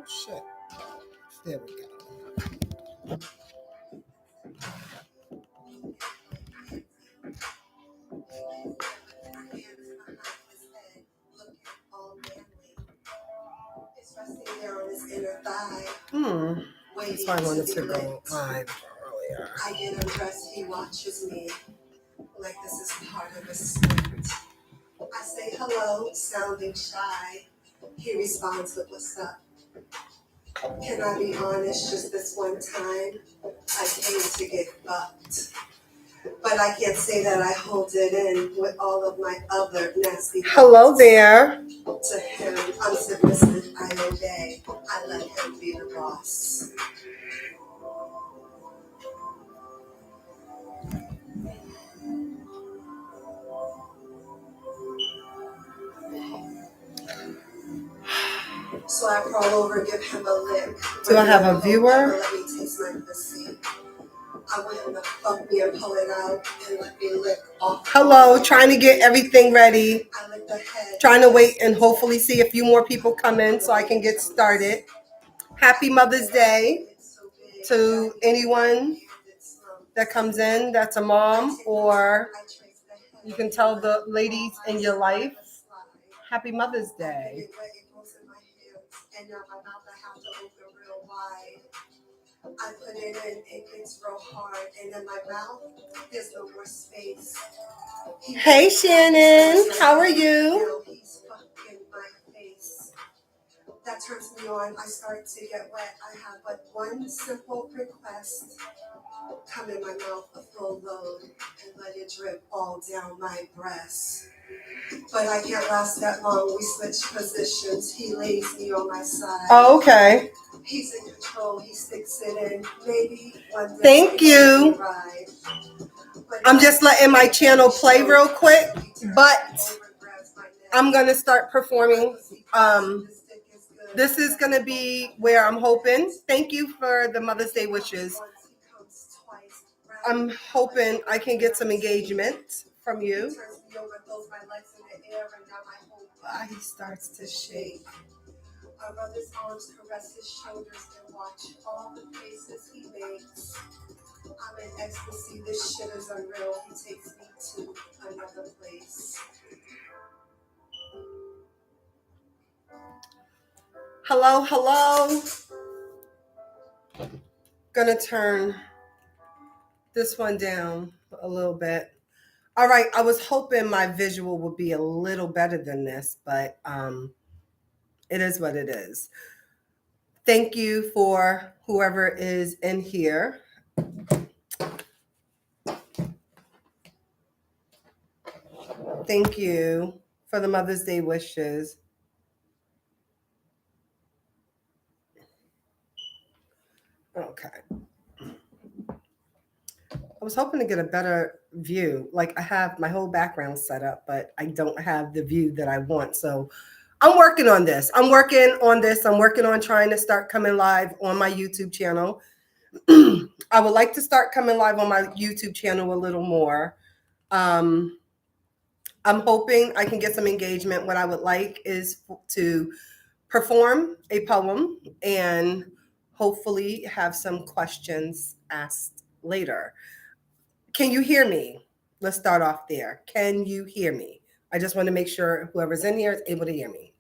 shit. There we go. That's why I wanted to go live earlier. I get undressed, he watches me like this is part of a script. I say hello, sounding shy. He responds with what's up. Can I be honest, just this one time, I came to get fucked. But I can't say that I hold it in with all of my other nasty thoughts. Hello there. To him, I'm submissive, I obey. I let him be the boss. So I crawl over, give him a lick. Do I have a viewer? Let me taste my pussy. I want him to fuck me and pull it out and let me lick off. Hello, trying to get everything ready. I lick the head. Trying to wait and hopefully see a few more people come in so I can get started. Happy Mother's Day to anyone that comes in that's a mom, or you can tell the ladies in your life, Happy Mother's Day. And now my mouth I have to open real wide. I put it in, it gets real hard, and in my mouth, there's no more space. Hey Shannon, how are you? He's fucking my face. That turns me on. I start to get wet. I have but one simple request. Come in my mouth a full load and let it drip all down my breast. But I can't last that long. We switch positions. He lays me on my side. Oh, okay. He's in control. He sticks it in. Maybe one day. Thank you. I'm just letting my channel play real quick, but I'm going to start performing. This is going to be where I'm hoping. Thank you for the Mother's Day wishes. I'm hoping I can get some engagement from you. He starts to shake. My brother's arms caress his shoulders and watch all the faces he makes. I'm in ecstasy. This shit is unreal. He takes me to another place. Hello, hello. Gonna turn this one down a little bit. All right, I was hoping my visual would be a little better than this, but it is what it is. Thank you for whoever is in here. Thank you for the Mother's Day wishes. Okay. I was hoping to get a better view. Like I have my whole background set up, but I don't have the view that I want. So I'm working on this. I'm working on trying to start coming live on my YouTube channel. I would like to start coming live on my YouTube channel a little more. I'm hoping I can get some engagement. What I would like is to perform a poem and hopefully have some questions asked later. Can you hear me? Let's start off there. Can you hear me? I just want to make sure whoever's in here is able to hear me.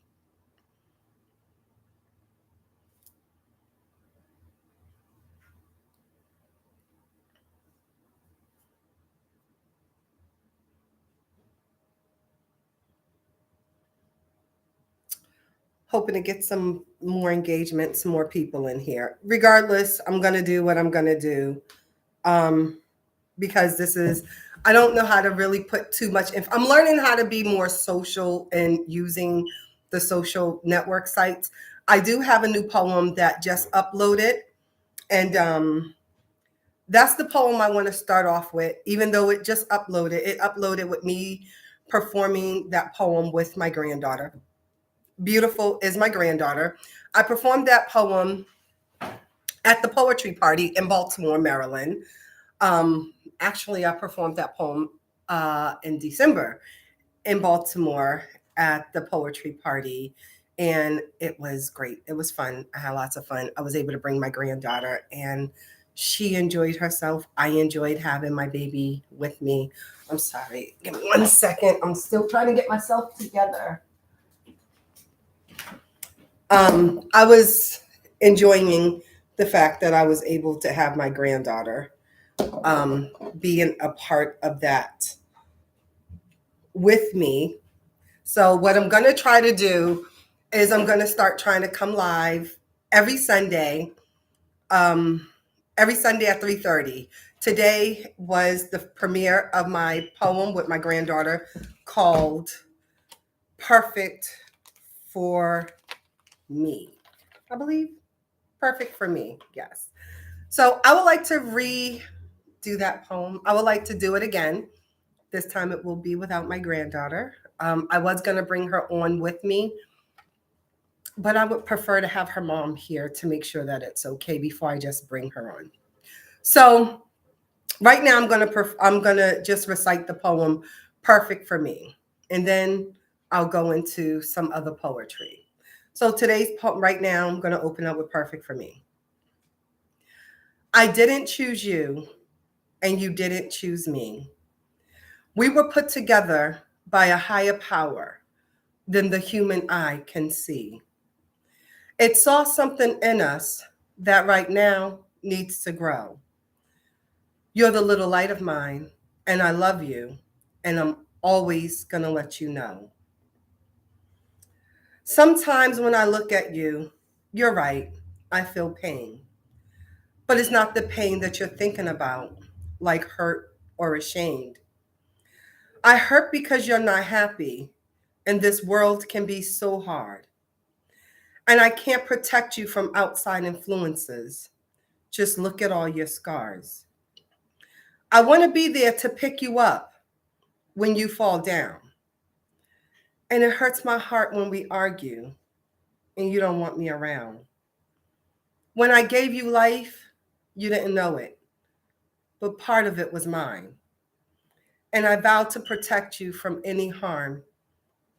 Hoping to get some more engagement, some more people in here. Regardless, I'm going to do what I'm going to do. Because I don't know how to really put too much I'm learning how to be more social and using the social network sites. I do have a new poem that just uploaded, and that's the poem I want to start off with, even though it just uploaded. It uploaded with me performing that poem with my granddaughter. Beautiful is my granddaughter. I performed that poem at the poetry party in Baltimore, Maryland. Actually, I performed that poem in December in Baltimore at the poetry party. And it was great. It was fun. I had lots of fun. I was able to bring my granddaughter, and she enjoyed herself. I enjoyed having my baby with me. I'm sorry. Give me 1 second. I'm still trying to get myself together. I was enjoying the fact that I was able to have my granddaughter being a part of that with me. So what I'm going to try to do is I'm going to start trying to come live every Sunday, at 3:30. Today was the premiere of my poem with my granddaughter called Perfect for Me. I believe Perfect for Me. Yes. So I would like to redo that poem. I would like to do it again. This time it will be without my granddaughter. I was going to bring her on with me, but I would prefer to have her mom here to make sure that it's okay before I just bring her on. So right now I'm gonna just recite the poem "Perfect for Me," and then I'll go into some other poetry. So today's poem, right now, I'm gonna open up with "Perfect for Me." I didn't choose you, and you didn't choose me. We were put together by a higher power than the human eye can see. It saw something in us that right now needs to grow. You're the little light of mine, and I love you, and I'm always going to let you know. Sometimes when I look at you, you're right, I feel pain. But it's not the pain that you're thinking about, like hurt or ashamed. I hurt because you're not happy, and this world can be so hard. And I can't protect you from outside influences. Just look at all your scars. I want to be there to pick you up when you fall down. And it hurts my heart when we argue and you don't want me around. When I gave you life, you didn't know it, but part of it was mine. And I vowed to protect you from any harm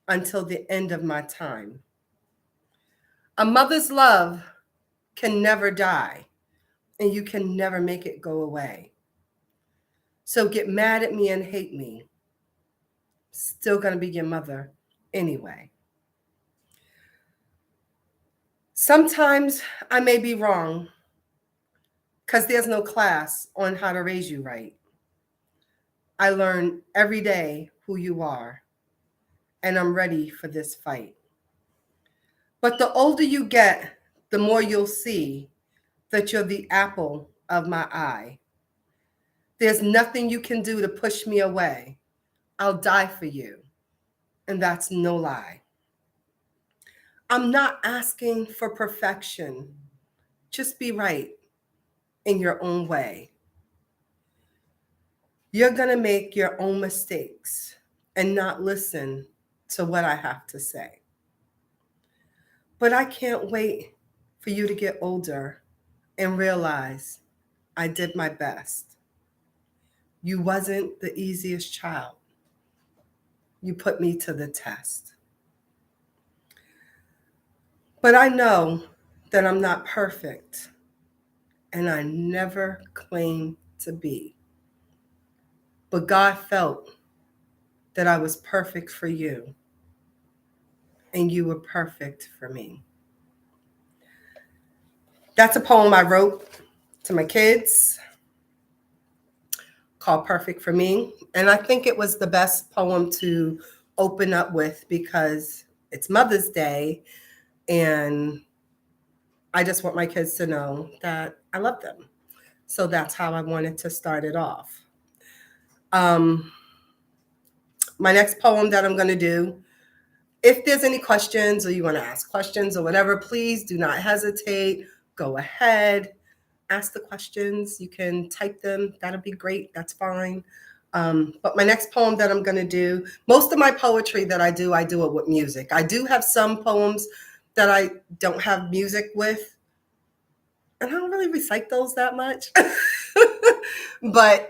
until the end of my time. A mother's love can never die, and you can never make it go away. So get mad at me and hate me. Still gonna be your mother anyway. Sometimes I may be wrong because there's no class on how to raise you right. I learn every day who you are, and I'm ready for this fight. But the older you get, the more you'll see that you're the apple of my eye. There's nothing you can do to push me away. I'll die for you, and that's no lie. I'm not asking for perfection. Just be right in your own way. You're going to make your own mistakes and not listen to what I have to say. But I can't wait for you to get older and realize I did my best. You wasn't the easiest child. You put me to the test. But I know that I'm not perfect, and I never claim to be. But God felt that I was perfect for you, and you were perfect for me. That's a poem I wrote to my kids called Perfect for Me. And I think it was the best poem to open up with because it's Mother's Day. And I just want my kids to know that I love them. So that's how I wanted to start it off. My next poem that I'm going to do, if there's any questions or you want to ask questions or whatever, please do not hesitate. Go ahead, ask the questions. You can type them. That'll be great. That's fine. But my next poem that I'm going to do, most of my poetry that I do it with music. I do have some poems that I don't have music with, and I don't really recite those that much. But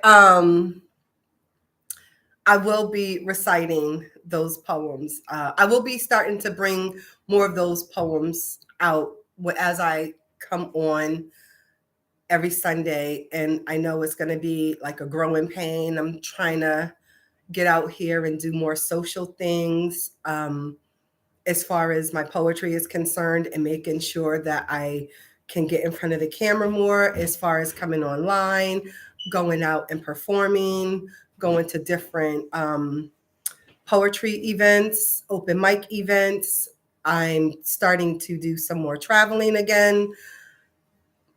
I will be reciting those poems. I will be starting to bring more of those poems out as I come on every Sunday. And I know it's going to be like a growing pain. I'm trying to get out here and do more social things as far as my poetry is concerned, and making sure that I can get in front of the camera more as far as coming online, going out and performing, going to different poetry events, open mic events. I'm starting to do some more traveling again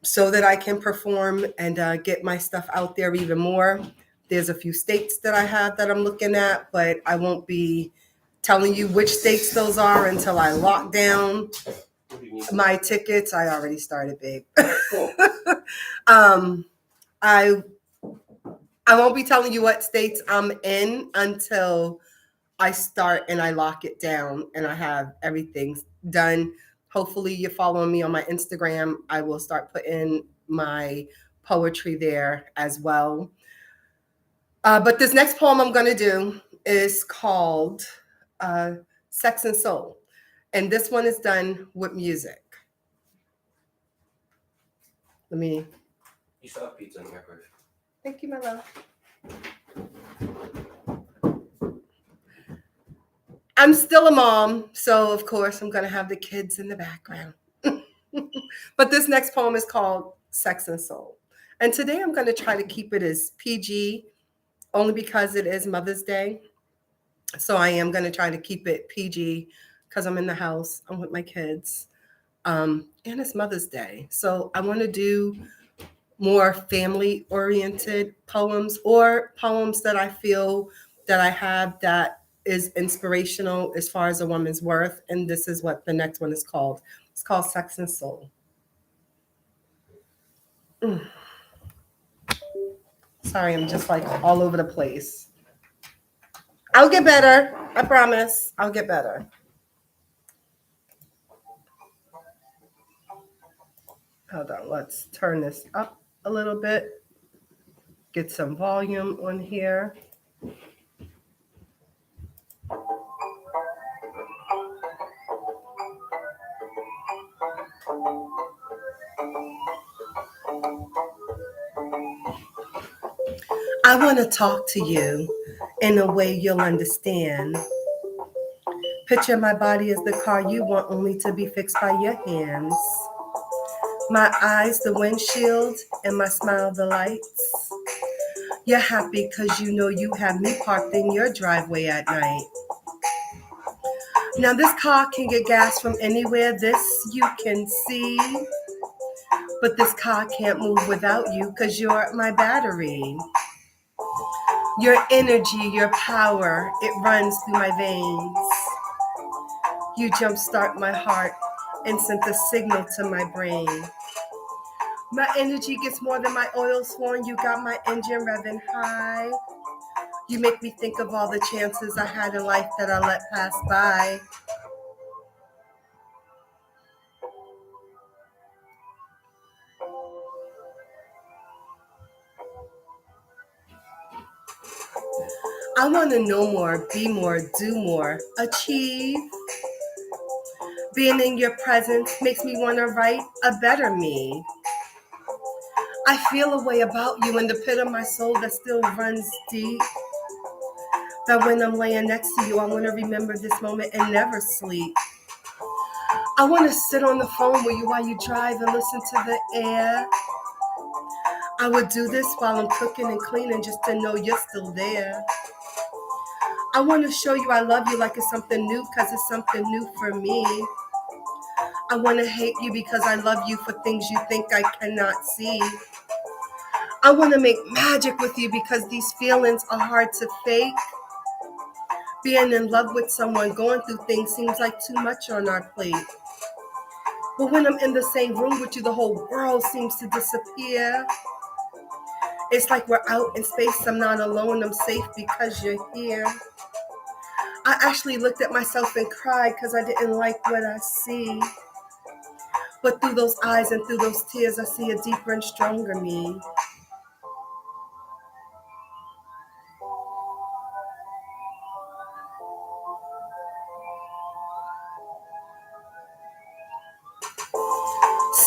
so that I can perform and get my stuff out there even more. There's a few states that I have that I'm looking at, but I won't be telling you which states those are until I lock down my tickets. I already started big. I won't be telling you what states I'm in until I start and I lock it down and I have everything done. Hopefully you're following me on my Instagram. I will start putting my poetry there as well. But this next poem I'm going to do is called Sex and Soul. And this one is done with music. You still have pizza in the microwave. Thank you, my love. I'm still a mom, so of course I'm going to have the kids in the background. But this next poem is called Sex and Soul. And today I'm going to try to keep it as PG, only because it is Mother's Day. So I am going to try to keep it PG because I'm in the house, I'm with my kids, and it's Mother's Day. So I want to do more family-oriented poems, or poems that I feel that I have that is inspirational as far as a woman's worth. And this is what the next one is called. It's called Sex and Soul. Sorry, I'm just like all over the place. I'll get better. I promise. I'll get better. Hold on. Let's turn this up a little bit. Get some volume on here. I want to talk to you in a way you'll understand. Picture my body as the car you want, only to be fixed by your hands. My eyes, the windshield, and my smile, the lights. You're happy because you know you have me parked in your driveway at night. Now this car can get gas from anywhere, this you can see. But this car can't move without you because you're my battery. Your energy, your power, it runs through my veins. You jumpstart my heart and sent the signal to my brain. My energy gets more than my oil sworn. You got my engine revving high. You make me think of all the chances I had in life that I let pass by. I want to know more, be more, do more, achieve. Being in your presence makes me want to write a better me. I feel a way about you in the pit of my soul that still runs deep. That when I'm laying next to you, I want to remember this moment and never sleep. I want to sit on the phone with you while you drive and listen to the air. I would do this while I'm cooking and cleaning just to know you're still there. I want to show you I love you like it's something new because it's something new for me. I want to hate you because I love you for things you think I cannot see. I want to make magic with you because these feelings are hard to fake. Being in love with someone going through things seems like too much on our plate. But when I'm in the same room with you, the whole world seems to disappear. It's like we're out in space. I'm not alone. I'm safe because you're here. I actually looked at myself and cried because I didn't like what I see. But through those eyes and through those tears, I see a deeper and stronger me.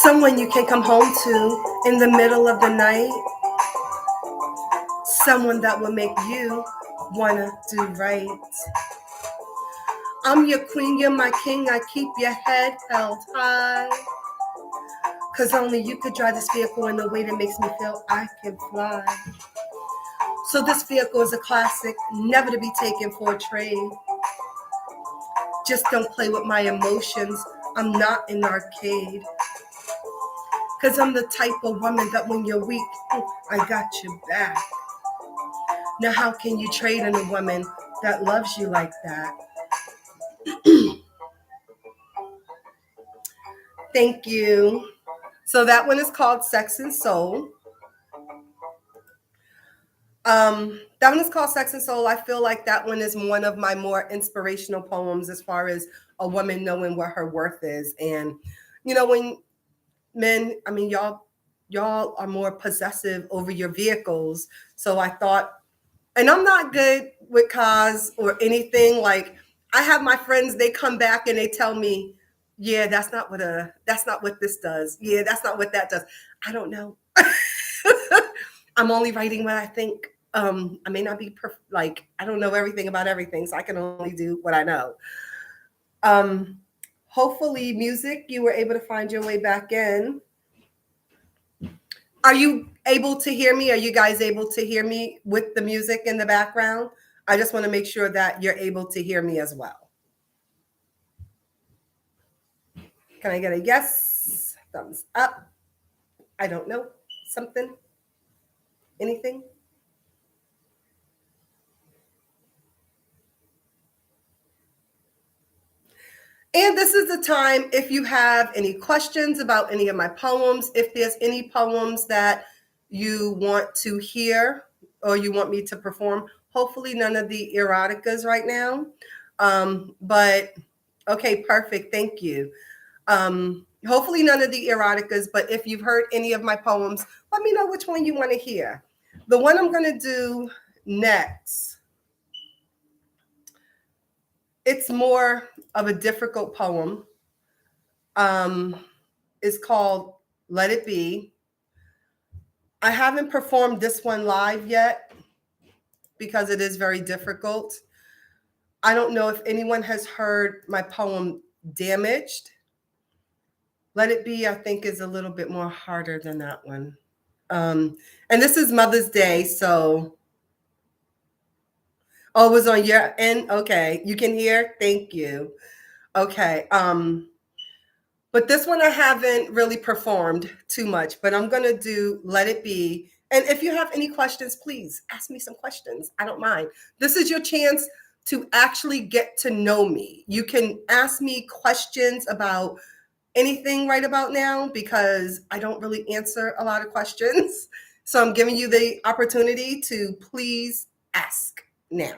Someone you can come home to in the middle of the night. Someone that will make you wanna do right. I'm your queen, you're my king, I keep your head held high. Cause only you could drive this vehicle in a way that makes me feel I can fly. So this vehicle is a classic, never to be taken for a trade. Just don't play with my emotions, I'm not an arcade. Cause I'm the type of woman that when you're weak, I got your back. Now how can you trade in a woman that loves you like that? Thank you. So that one is called Sex and Soul. That one is called Sex and Soul. I feel like that one is one of my more inspirational poems as far as a woman knowing what her worth is. And, when men, y'all are more possessive over your vehicles. So I thought, and I'm not good with cars or anything. Like I have my friends, they come back and they tell me, yeah, that's not what this does. Yeah, that's not what that does. I don't know. I'm only writing what I think. I may not be perfect. Like I don't know everything about everything, so I can only do what I know. Hopefully, music, you were able to find your way back in. Are you able to hear me? Are you guys able to hear me with the music in the background? I just want to make sure that you're able to hear me as well. Can I get a yes? Thumbs up. I don't know. Something? Anything? And this is the time if you have any questions about any of my poems, if there's any poems that you want to hear or you want me to perform. Hopefully none of the eroticas right now. But okay, perfect. Thank you. Hopefully none of the eroticas, but if you've heard any of my poems, let me know which one you want to hear. The one I'm going to do next, it's more of a difficult poem. It's called Let It Be. I haven't performed this one live yet because it is very difficult. I don't know if anyone has heard my poem Damaged. Let It Be, I think, is a little bit more harder than that one. And this is Mother's Day, so it was on your end. Okay, you can hear. Thank you. Okay. But this one I haven't really performed too much, but I'm gonna do Let It Be. And if you have any questions, please ask me some questions. I don't mind. This is your chance to actually get to know me. You can ask me questions about anything right about now because I don't really answer a lot of questions. So I'm giving you the opportunity to please ask now.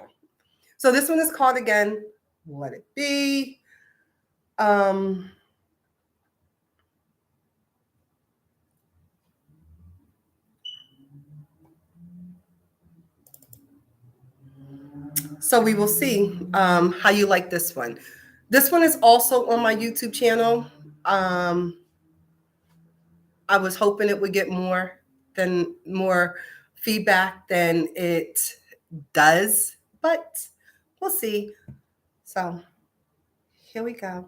So this one is called again, Let It Be. So we will see how you like this one. This one is also on my YouTube channel. I was hoping it would get more feedback than it does, but we'll see. So here we go.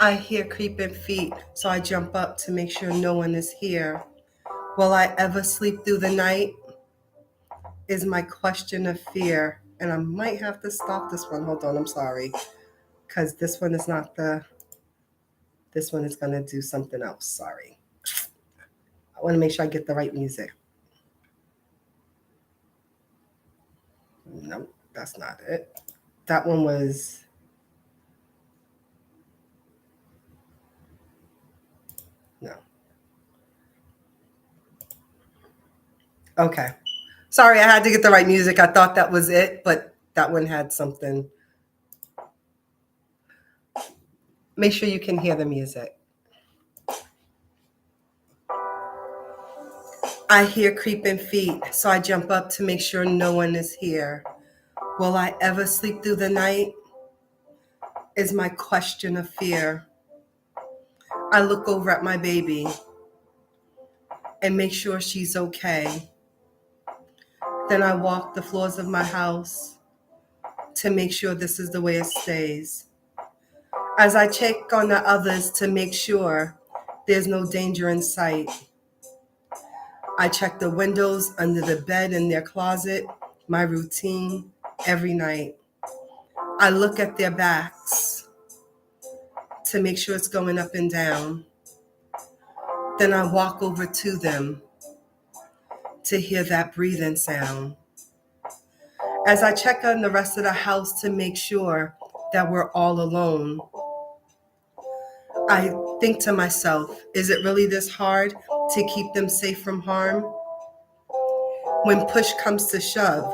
I hear creeping feet, so I jump up to make sure no one is here. Will I ever sleep through the night? Is my question of fear. And I might have to stop this one. Hold on, I'm sorry. Because this one is not this one is going to do something else. Sorry. I want to make sure I get the right music. Nope, that's not it. That one was... No. Okay. Sorry, I had to get the right music. I thought that was it, but that one had something. Make sure you can hear the music. I hear creeping feet, so I jump up to make sure no one is here. Will I ever sleep through the night? Is my question of fear. I look over at my baby and make sure she's okay. Then I walk the floors of my house to make sure this is the way it stays. As I check on the others to make sure there's no danger in sight. I check the windows, under the bed, in their closet, my routine every night. I look at their backs to make sure it's going up and down. Then I walk over to them to hear that breathing sound. As I check on the rest of the house to make sure that we're all alone, I think to myself, is it really this hard to keep them safe from harm? When push comes to shove,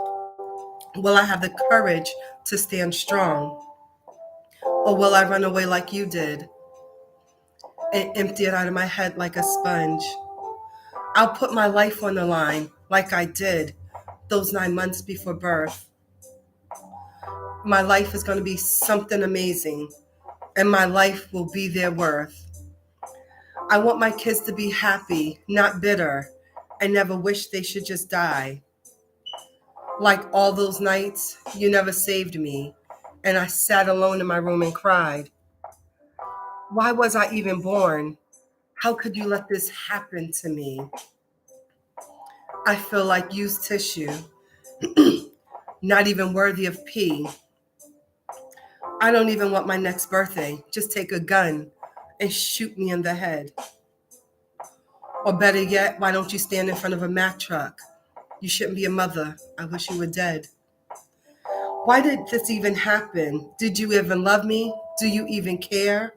will I have the courage to stand strong? Or will I run away like you did and empty it out of my head like a sponge? I'll put my life on the line like I did those 9 months before birth. My life is going to be something amazing, and my life will be their worth. I want my kids to be happy, not bitter, and never wish they should just die. Like all those nights, you never saved me, and I sat alone in my room and cried. Why was I even born? How could you let this happen to me? I feel like used tissue, not even worthy of pee. I don't even want my next birthday. Just take a gun and shoot me in the head. Or better yet, why don't you stand in front of a Mack truck? You shouldn't be a mother. I wish you were dead. Why did this even happen? Did you even love me? Do you even care?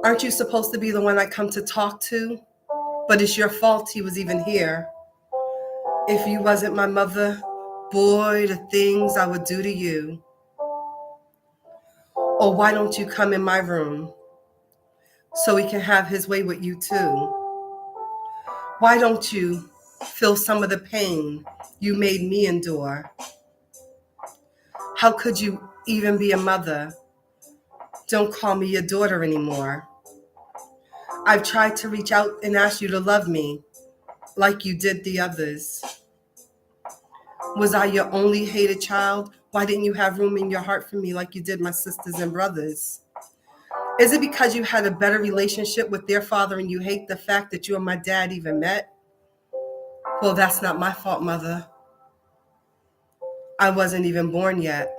Aren't you supposed to be the one I come to talk to? But it's your fault he was even here. If you wasn't my mother, boy, the things I would do to you. Or why don't you come in my room so he can have his way with you too? Why don't you feel some of the pain you made me endure? How could you even be a mother? Don't call me your daughter anymore. I've tried to reach out and ask you to love me like you did the others. Was I your only hated child? Why didn't you have room in your heart for me like you did my sisters and brothers? Is it because you had a better relationship with their father and you hate the fact that you and my dad even met? Well, that's not my fault, Mother. I wasn't even born yet.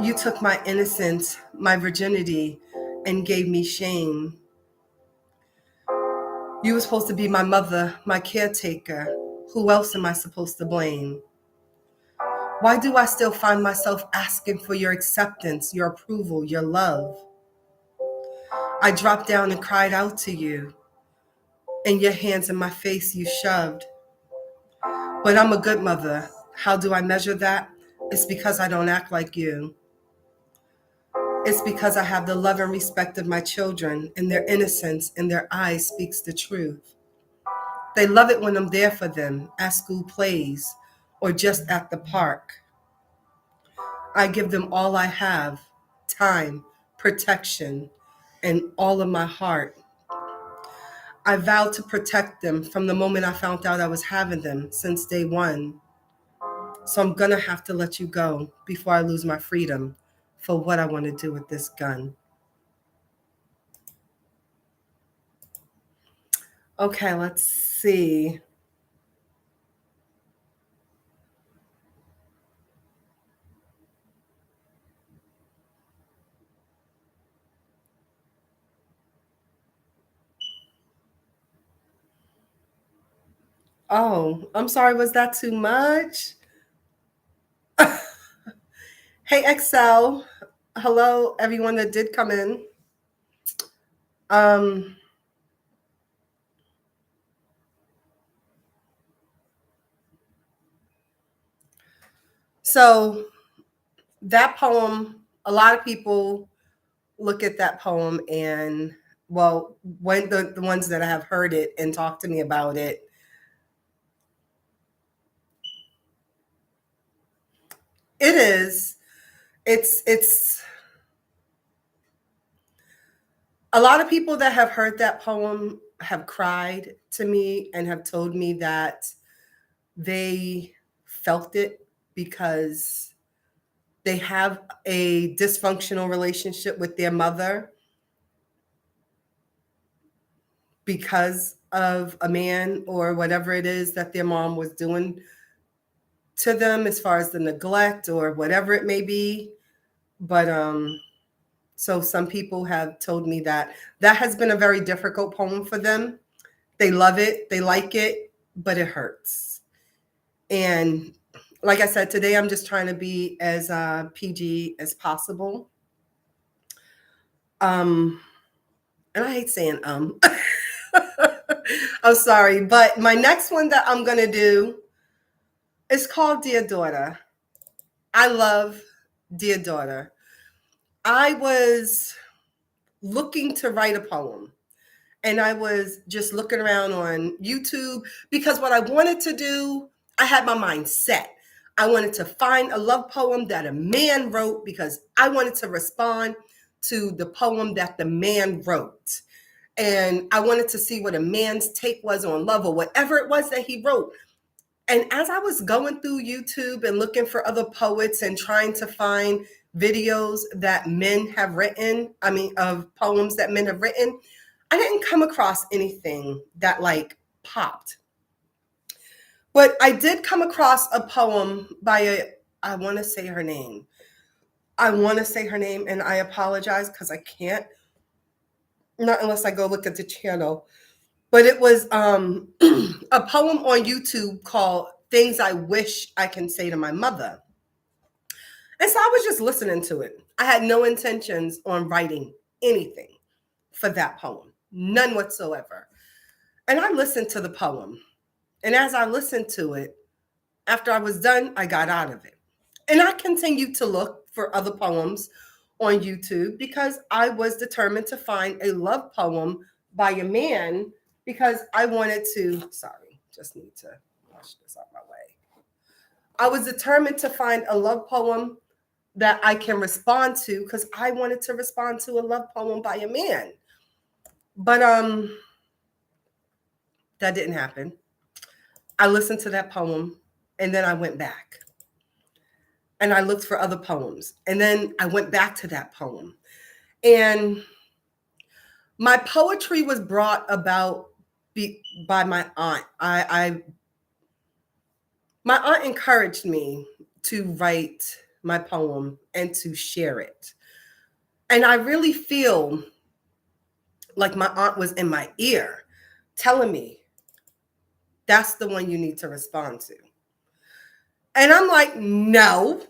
You took my innocence, my virginity, and gave me shame. You were supposed to be my mother, my caretaker. Who else am I supposed to blame? Why do I still find myself asking for your acceptance, your approval, your love? I dropped down and cried out to you, and your hands in my face you shoved. But I'm a good mother. How do I measure that? It's because I don't act like you. It's because I have the love and respect of my children, and their innocence in their eyes speaks the truth. They love it when I'm there for them at school plays or just at the park. I give them all I have, time, protection, and all of my heart. I vowed to protect them from the moment I found out I was having them since day one. So I'm gonna have to let you go before I lose my freedom for what I want to do with this gun. Okay, let's see. Oh, I'm sorry, was that too much? Hey, Excel. Hello, everyone that did come in. Um, so that poem, a lot of people look at that poem and well, when the ones that have heard it and talked to me about it, it is, it's a lot of people that have heard that poem have cried to me and have told me that they felt it because they have a dysfunctional relationship with their mother because of a man or whatever it is that their mom was doing to them as far as the neglect or whatever it may be. But so some people have told me that that has been a very difficult poem for them. They love it, they like it, but it hurts. And like I said, today I'm just trying to be as PG as possible. And I hate saying I'm sorry, but my next one that I'm gonna do is called Dear Daughter. I love Dear Daughter. I was looking to write a poem and I was just looking around on YouTube because what I wanted to do, I had my mind set. I wanted to find a love poem that a man wrote because I wanted to respond to the poem that the man wrote. And I wanted to see what a man's take was on love or whatever it was that he wrote. And as I was going through YouTube and looking for other poets and trying to find videos that men have written, I mean, of poems that men have written, I didn't come across anything that like popped. But I did come across a poem by I want to say her name. I want to say her name and I apologize because I can't, not unless I go look at the channel. But it was a poem on YouTube called Things I Wish I Can Say to My Mother. And so I was just listening to it. I had no intentions on writing anything for that poem, none whatsoever. And I listened to the poem. And as I listened to it, after I was done, I got out of it. And I continued to look for other poems on YouTube because I was determined to find a love poem by a man because I wanted to, sorry, just need to push this out my way. I was determined to find a love poem that I can respond to because I wanted to respond to a love poem by a man. But that didn't happen. I listened to that poem and then I went back and I looked for other poems. And then I went back to that poem. And my poetry was brought about by my aunt. My aunt encouraged me to write my poem and to share it. And I really feel like my aunt was in my ear telling me, that's the one you need to respond to. And I'm like, no,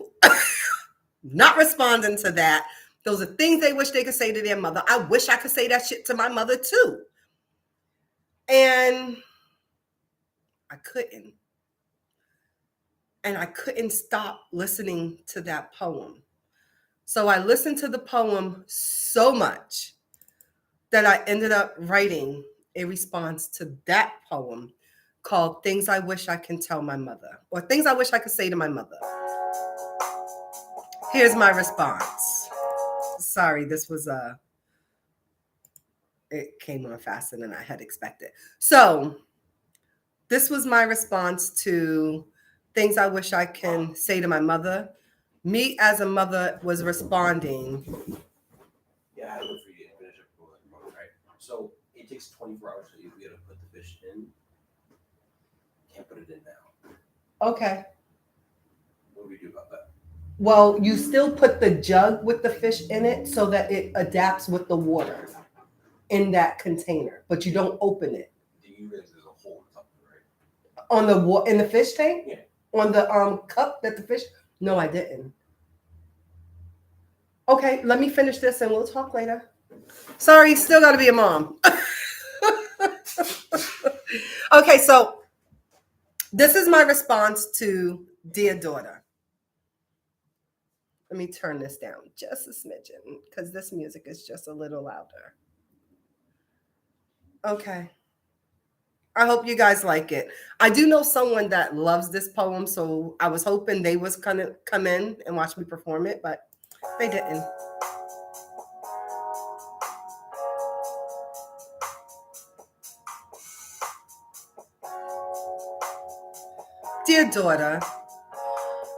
not responding to that. Those are things they wish they could say to their mother. I wish I could say that shit to my mother too. And I couldn't. And I couldn't stop listening to that poem. So I listened to the poem so much that I ended up writing a response to that poem called Things I Wish I Can Tell My Mother, or Things I Wish I Could Say to My Mother. Here's my response. Sorry, this was it came on faster than I had expected. So this was my response to Things I Wish I Can Say to My Mother. Me as a mother was responding. Yeah, I look for you to finish up, right? So it takes 24 hours for you to be able to put the fish in. Can't put it in now. Okay. What do we do about that? Well, you still put the jug with the fish in it so that it adapts with the water in that container, but you don't open it. Do you realize there's a hole in something, right? On the in the fish tank? Yeah. On the cup that the fish? No, I didn't. Okay, let me finish this and we'll talk later. Sorry, still got to be a mom. Okay, so this is my response to Dear Daughter. Let me turn this down just a smidgen because this music is just a little louder. Okay. I hope you guys like it. I do know someone that loves this poem, so I was hoping they was gonna come in and watch me perform it, but they didn't. Dear daughter,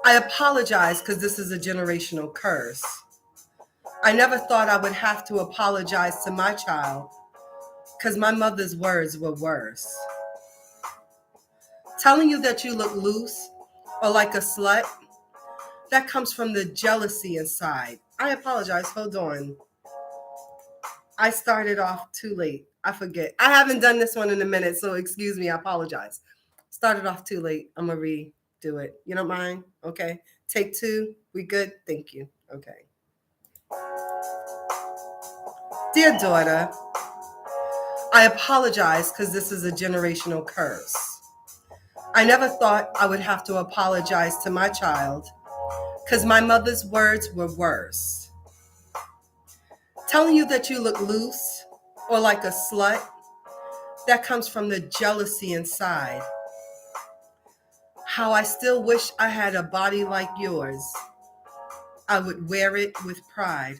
I apologize because this is a generational curse. I never thought I would have to apologize to my child because my mother's words were worse. Telling you that you look loose or like a slut, that comes from the jealousy inside. I apologize. Hold on. I started off too late. I forget. I haven't done this one in a minute, so excuse me. I apologize. Started off too late. I'm going to redo it. You don't mind? Okay. Take two. We good? Thank you. Okay. Dear daughter, I apologize because this is a generational curse. I never thought I would have to apologize to my child because my mother's words were worse. Telling you that you look loose or like a slut, that comes from the jealousy inside. How I still wish I had a body like yours. I would wear it with pride.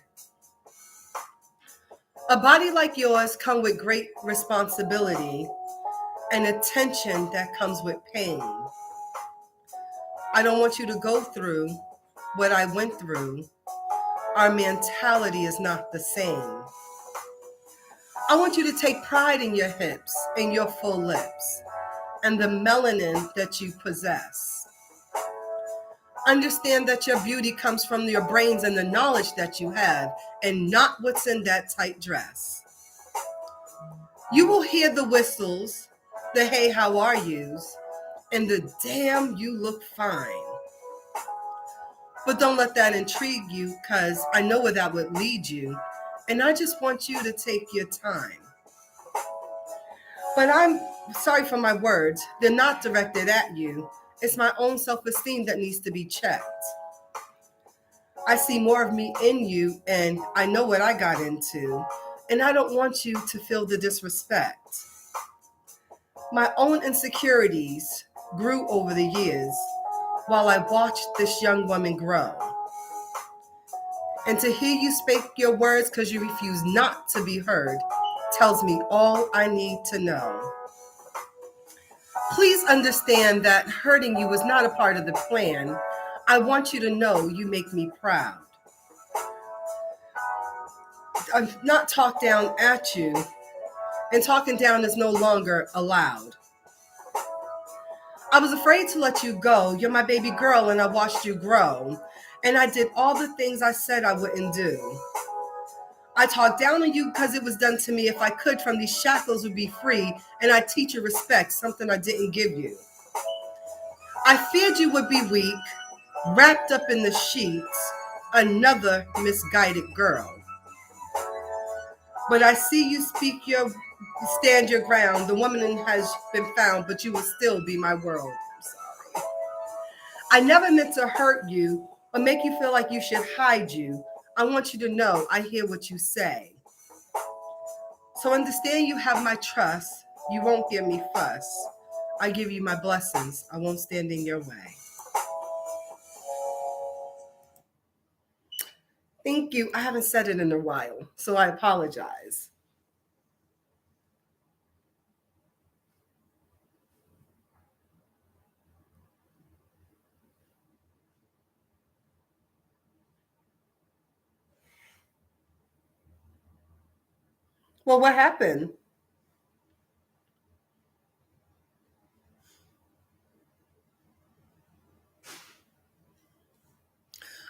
A body like yours comes with great responsibility and attention that comes with pain. I don't want you to go through what I went through. Our mentality is not the same. I want you to take pride in your hips and your full lips and the melanin that you possess. Understand that your beauty comes from your brains and the knowledge that you have and not what's in that tight dress. You will hear the whistles, the hey, how are yous, and the damn, you look fine. But don't let that intrigue you because I know where that would lead you. And I just want you to take your time. But I'm sorry for my words. They're not directed at you. It's my own self-esteem that needs to be checked. I see more of me in you and I know what I got into. And I don't want you to feel the disrespect. My own insecurities grew over the years while I watched this young woman grow. And to hear you speak your words because you refuse not to be heard tells me all I need to know. Please understand that hurting you was not a part of the plan. I want you to know you make me proud. I'm not talk down at you, and talking down is no longer allowed. I was afraid to let you go. You're my baby girl, and I watched you grow. And I did all the things I said I wouldn't do. I talked down on you because it was done to me. If I could, from these shackles would be free, and I teach you respect, something I didn't give you. I feared you would be weak, wrapped up in the sheets, another misguided girl. But I see you stand your ground. The woman has been found, but you will still be my world. I'm sorry. I never meant to hurt you or make you feel like you should hide you. I want you to know I hear what you say. So understand you have my trust. You won't give me fuss. I give you my blessings. I won't stand in your way. Thank you. I haven't said it in a while, so I apologize. Well, what happened?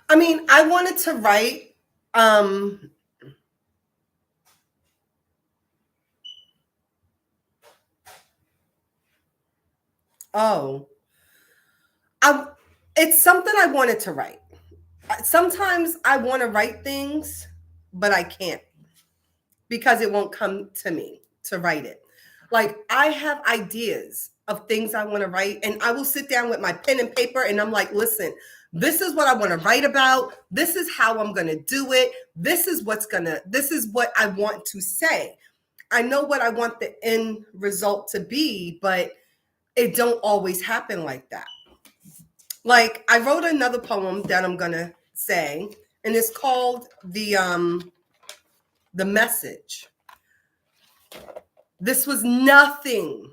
I mean, I wanted to write oh, it's something I wanted to write. Sometimes I want to write things, but I can't because it won't come to me to write it. Like I have ideas of things I want to write, and I will sit down with my pen and paper and I'm like, listen, this is what I want to write about. This is how I'm going to do it. This is what I want to say. I know what I want the end result to be, but it don't always happen like that. Like, I wrote another poem that I'm gonna say, and it's called The Message. This was nothing.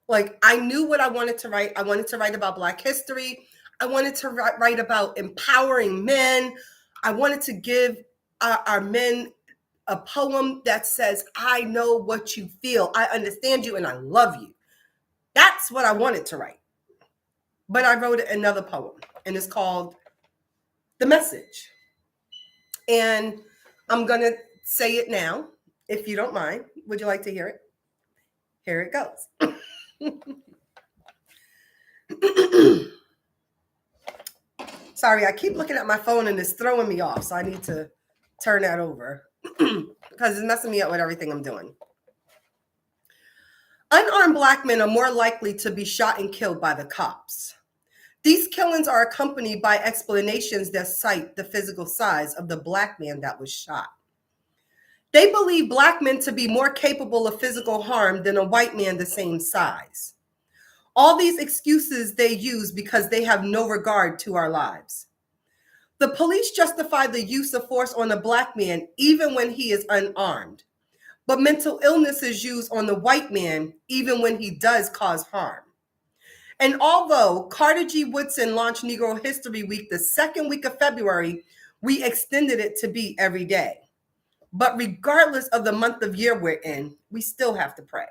Like, I knew what I wanted to write. I wanted to write about Black history. I wanted to write about empowering men. I wanted to give our men a poem that says, I know what you feel. I understand you and I love you. That's what I wanted to write. But I wrote another poem, and it's called The Message. And I'm going to say it now, if you don't mind. Would you like to hear it? Here it goes. Sorry, I keep looking at my phone and it's throwing me off, so I need to turn that over because it's messing me up with everything I'm doing. Unarmed Black men are more likely to be shot and killed by the cops. These killings are accompanied by explanations that cite the physical size of the Black man that was shot. They believe Black men to be more capable of physical harm than a white man the same size. All these excuses they use because they have no regard to our lives. The police justify the use of force on a Black man even when he is unarmed, but mental illness is used on the white man even when he does cause harm. And although Carter G. Woodson launched Negro History Week the second week of February, we extended it to be every day. But regardless of the month of year we're in, we still have to pray.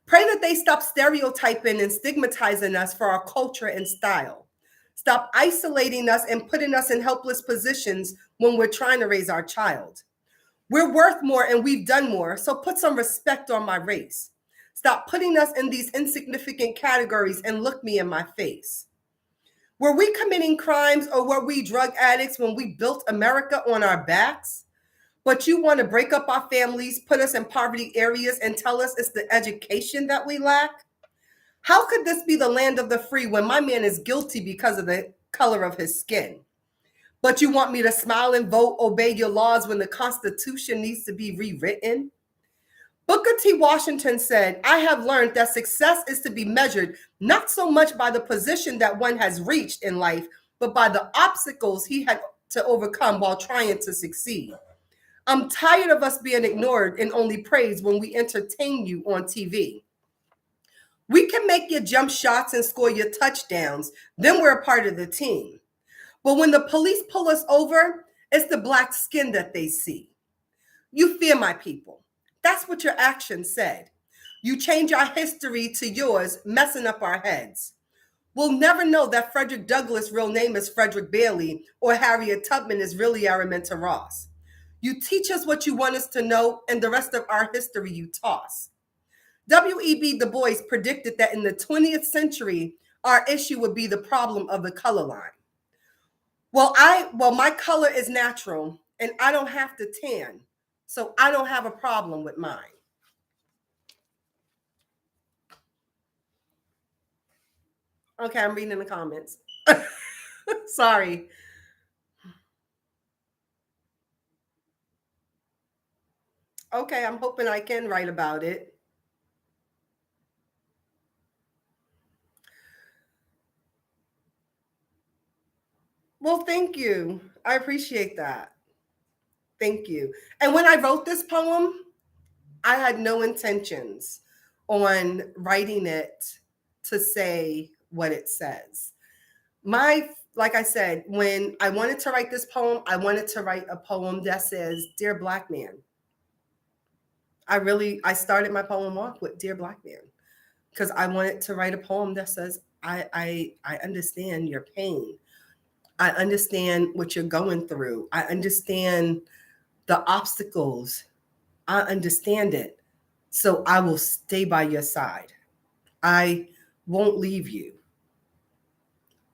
Pray that they stop stereotyping and stigmatizing us for our culture and style. Stop isolating us and putting us in helpless positions when we're trying to raise our child. We're worth more and we've done more, so put some respect on my race. Stop putting us in these insignificant categories and look me in my face. Were we committing crimes or were we drug addicts when we built America on our backs? But you want to break up our families, put us in poverty areas, and tell us it's the education that we lack? How could this be the land of the free when my man is guilty because of the color of his skin? But you want me to smile and vote, obey your laws when the Constitution needs to be rewritten? Booker T. Washington said, I have learned that success is to be measured not so much by the position that one has reached in life, but by the obstacles he had to overcome while trying to succeed. I'm tired of us being ignored and only praised when we entertain you on TV. We can make your jump shots and score your touchdowns, then we're a part of the team. But when the police pull us over, it's the Black skin that they see. You fear my people. That's what your actions said. You change our history to yours, messing up our heads. We'll never know that Frederick Douglass' real name is Frederick Bailey or Harriet Tubman is really Araminta Ross. You teach us what you want us to know, and the rest of our history you toss. W.E.B. Du Bois predicted that in the 20th century, our issue would be the problem of the color line. Well, my color is natural, and I don't have to tan, so I don't have a problem with mine. Okay, I'm reading the comments. Sorry. Okay, I'm hoping I can write about it. Well, thank you. I appreciate that. Thank you. And when I wrote this poem, I had no intentions on writing it to say what it says. Like I said, when I wanted to write this poem, I wanted to write a poem that says, Dear Black man. I started my poem off with Dear Black man, because I wanted to write a poem that says, I understand your pain. I understand what you're going through. I understand the obstacles. I understand it. So I will stay by your side. I won't leave you.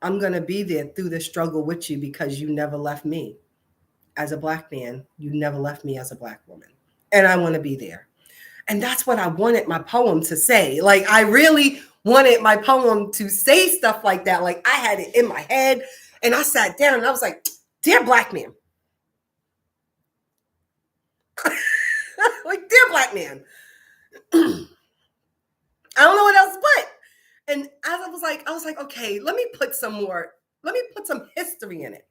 I'm going to be there through the struggle with you because you never left me as a Black man. You never left me as a Black woman. And I want to be there. And that's what I wanted my poem to say. Like, I really wanted my poem to say stuff like that. Like, I had it in my head and I sat down and I was like, Dear Black man. Like, Dear Black black man. I don't know what else but. And as I was like, okay, let me put some history in it.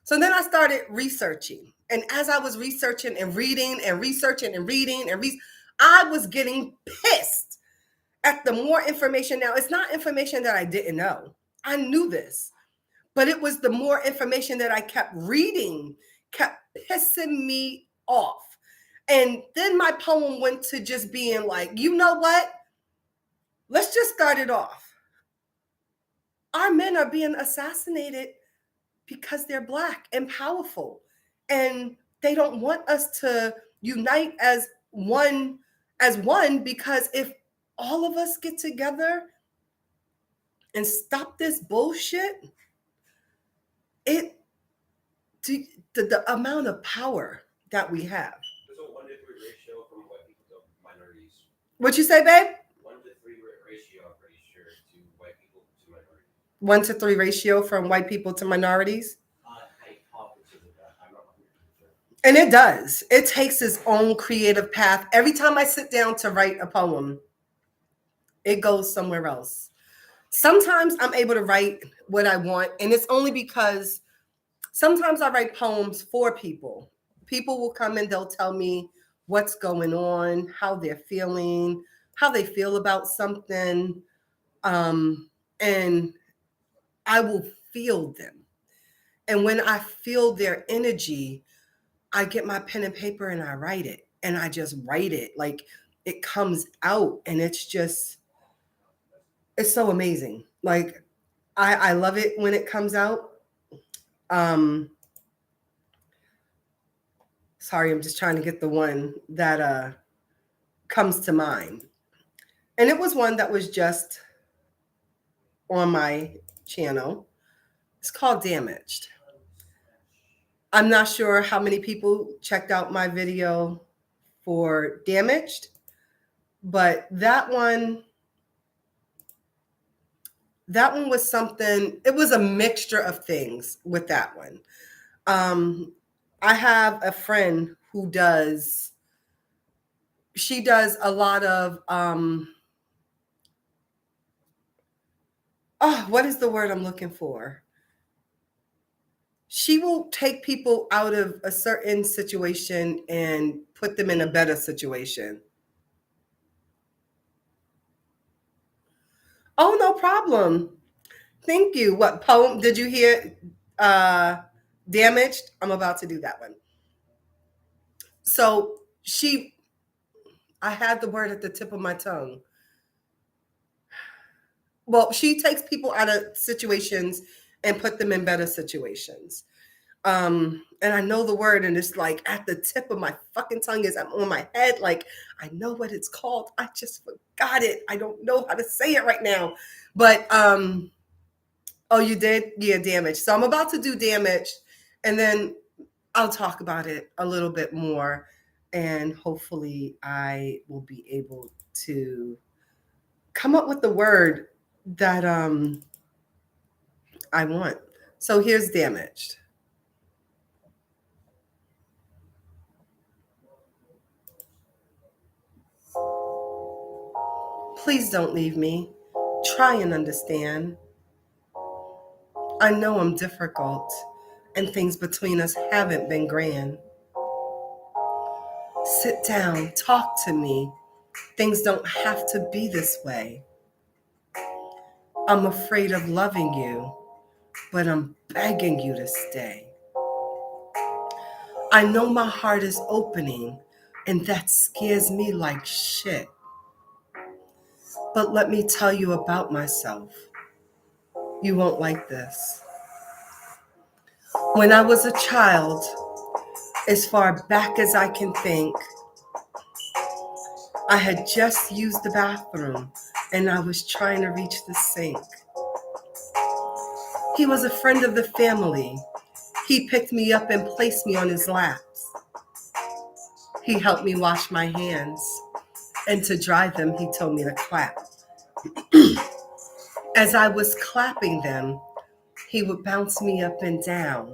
So then I started researching. And as I was researching and reading and researching and reading I was getting pissed at the more information. Now, it's not information that I didn't know. I knew this, but it was the more information that I kept reading kept pissing me off. And then my poem went to just being like, you know what? Let's just start it off. Our men are being assassinated because they're black and powerful. And they don't want us to unite as one, because if all of us get together and stop this bullshit, the amount of power that we have. There's a 1-to-3 ratio from white people to minorities. What you say, babe? 1-to-3 ratio, I'm pretty sure, to white people to minorities. 1-to-3 ratio from white people to minorities? And it does. It takes its own creative path. Every time I sit down to write a poem, it goes somewhere else. Sometimes I'm able to write what I want, and it's only because sometimes I write poems for people. People will come and they'll tell me what's going on, how they're feeling, how they feel about something, and I will feel them. And when I feel their energy, I get my pen and paper and I write it. And I just write it. Like, it comes out, and it's so amazing. Like, I love it when it comes out. Sorry, I'm just trying to get the one that comes to mind. And it was one that was just on my channel. It's called Damaged. I'm not sure how many people checked out my video for Damaged, but that one was something. It was a mixture of things with that one. I have a friend who does a lot of what is the word I'm looking for? She will take people out of a certain situation and put them in a better situation. Oh, no problem. Thank you. What poem did you hear? Damaged? I'm about to do that one. So I had the word at the tip of my tongue. Well, she takes people out of situations and put them in better situations. And I know the word, and it's like at the tip of my fucking tongue as I'm on my head. Like, I know what it's called. I just forgot it. I don't know how to say it right now. But oh, you did? Yeah, Damaged. So I'm about to do Damaged, and then I'll talk about it a little bit more, and hopefully I will be able to come up with the word that I want. So here's Damaged. Please don't leave me. Try and understand. I know I'm difficult, and things between us haven't been grand. Sit down, talk to me. Things don't have to be this way. I'm afraid of loving you, but I'm begging you to stay. I know my heart is opening, and that scares me like shit. But let me tell you about myself. You won't like this. When I was a child, as far back as I can think, I had just used the bathroom and I was trying to reach the sink. He was a friend of the family. He picked me up and placed me on his laps. He helped me wash my hands, and to dry them, he told me to clap. As I was clapping them, he would bounce me up and down.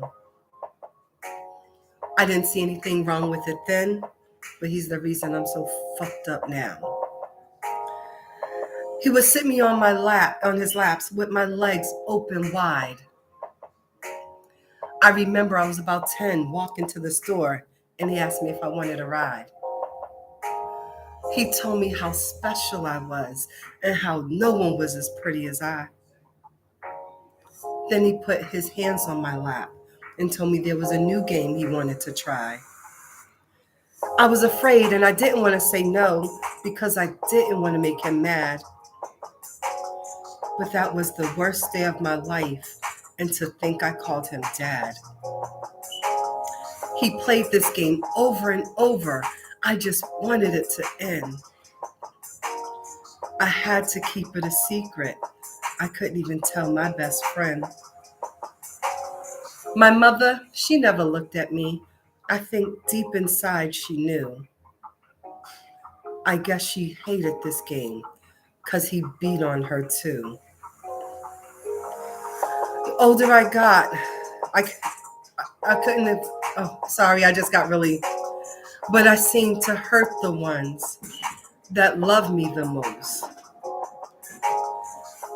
I didn't see anything wrong with it then, but he's the reason I'm so fucked up now. He would sit me on his laps with my legs open wide. I remember I was about 10, walking to the store, and he asked me if I wanted a ride. He told me how special I was and how no one was as pretty as I. Then he put his hands on my lap and told me there was a new game he wanted to try. I was afraid and I didn't want to say no because I didn't want to make him mad. But that was the worst day of my life, and to think I called him Dad. He played this game over and over. I just wanted it to end. I had to keep it a secret. I couldn't even tell my best friend. My mother, she never looked at me. I think deep inside she knew. I guess she hated this game because he beat on her too. The older I got, I couldn't have, oh, sorry, I just got really, but I seemed to hurt the ones that love me the most.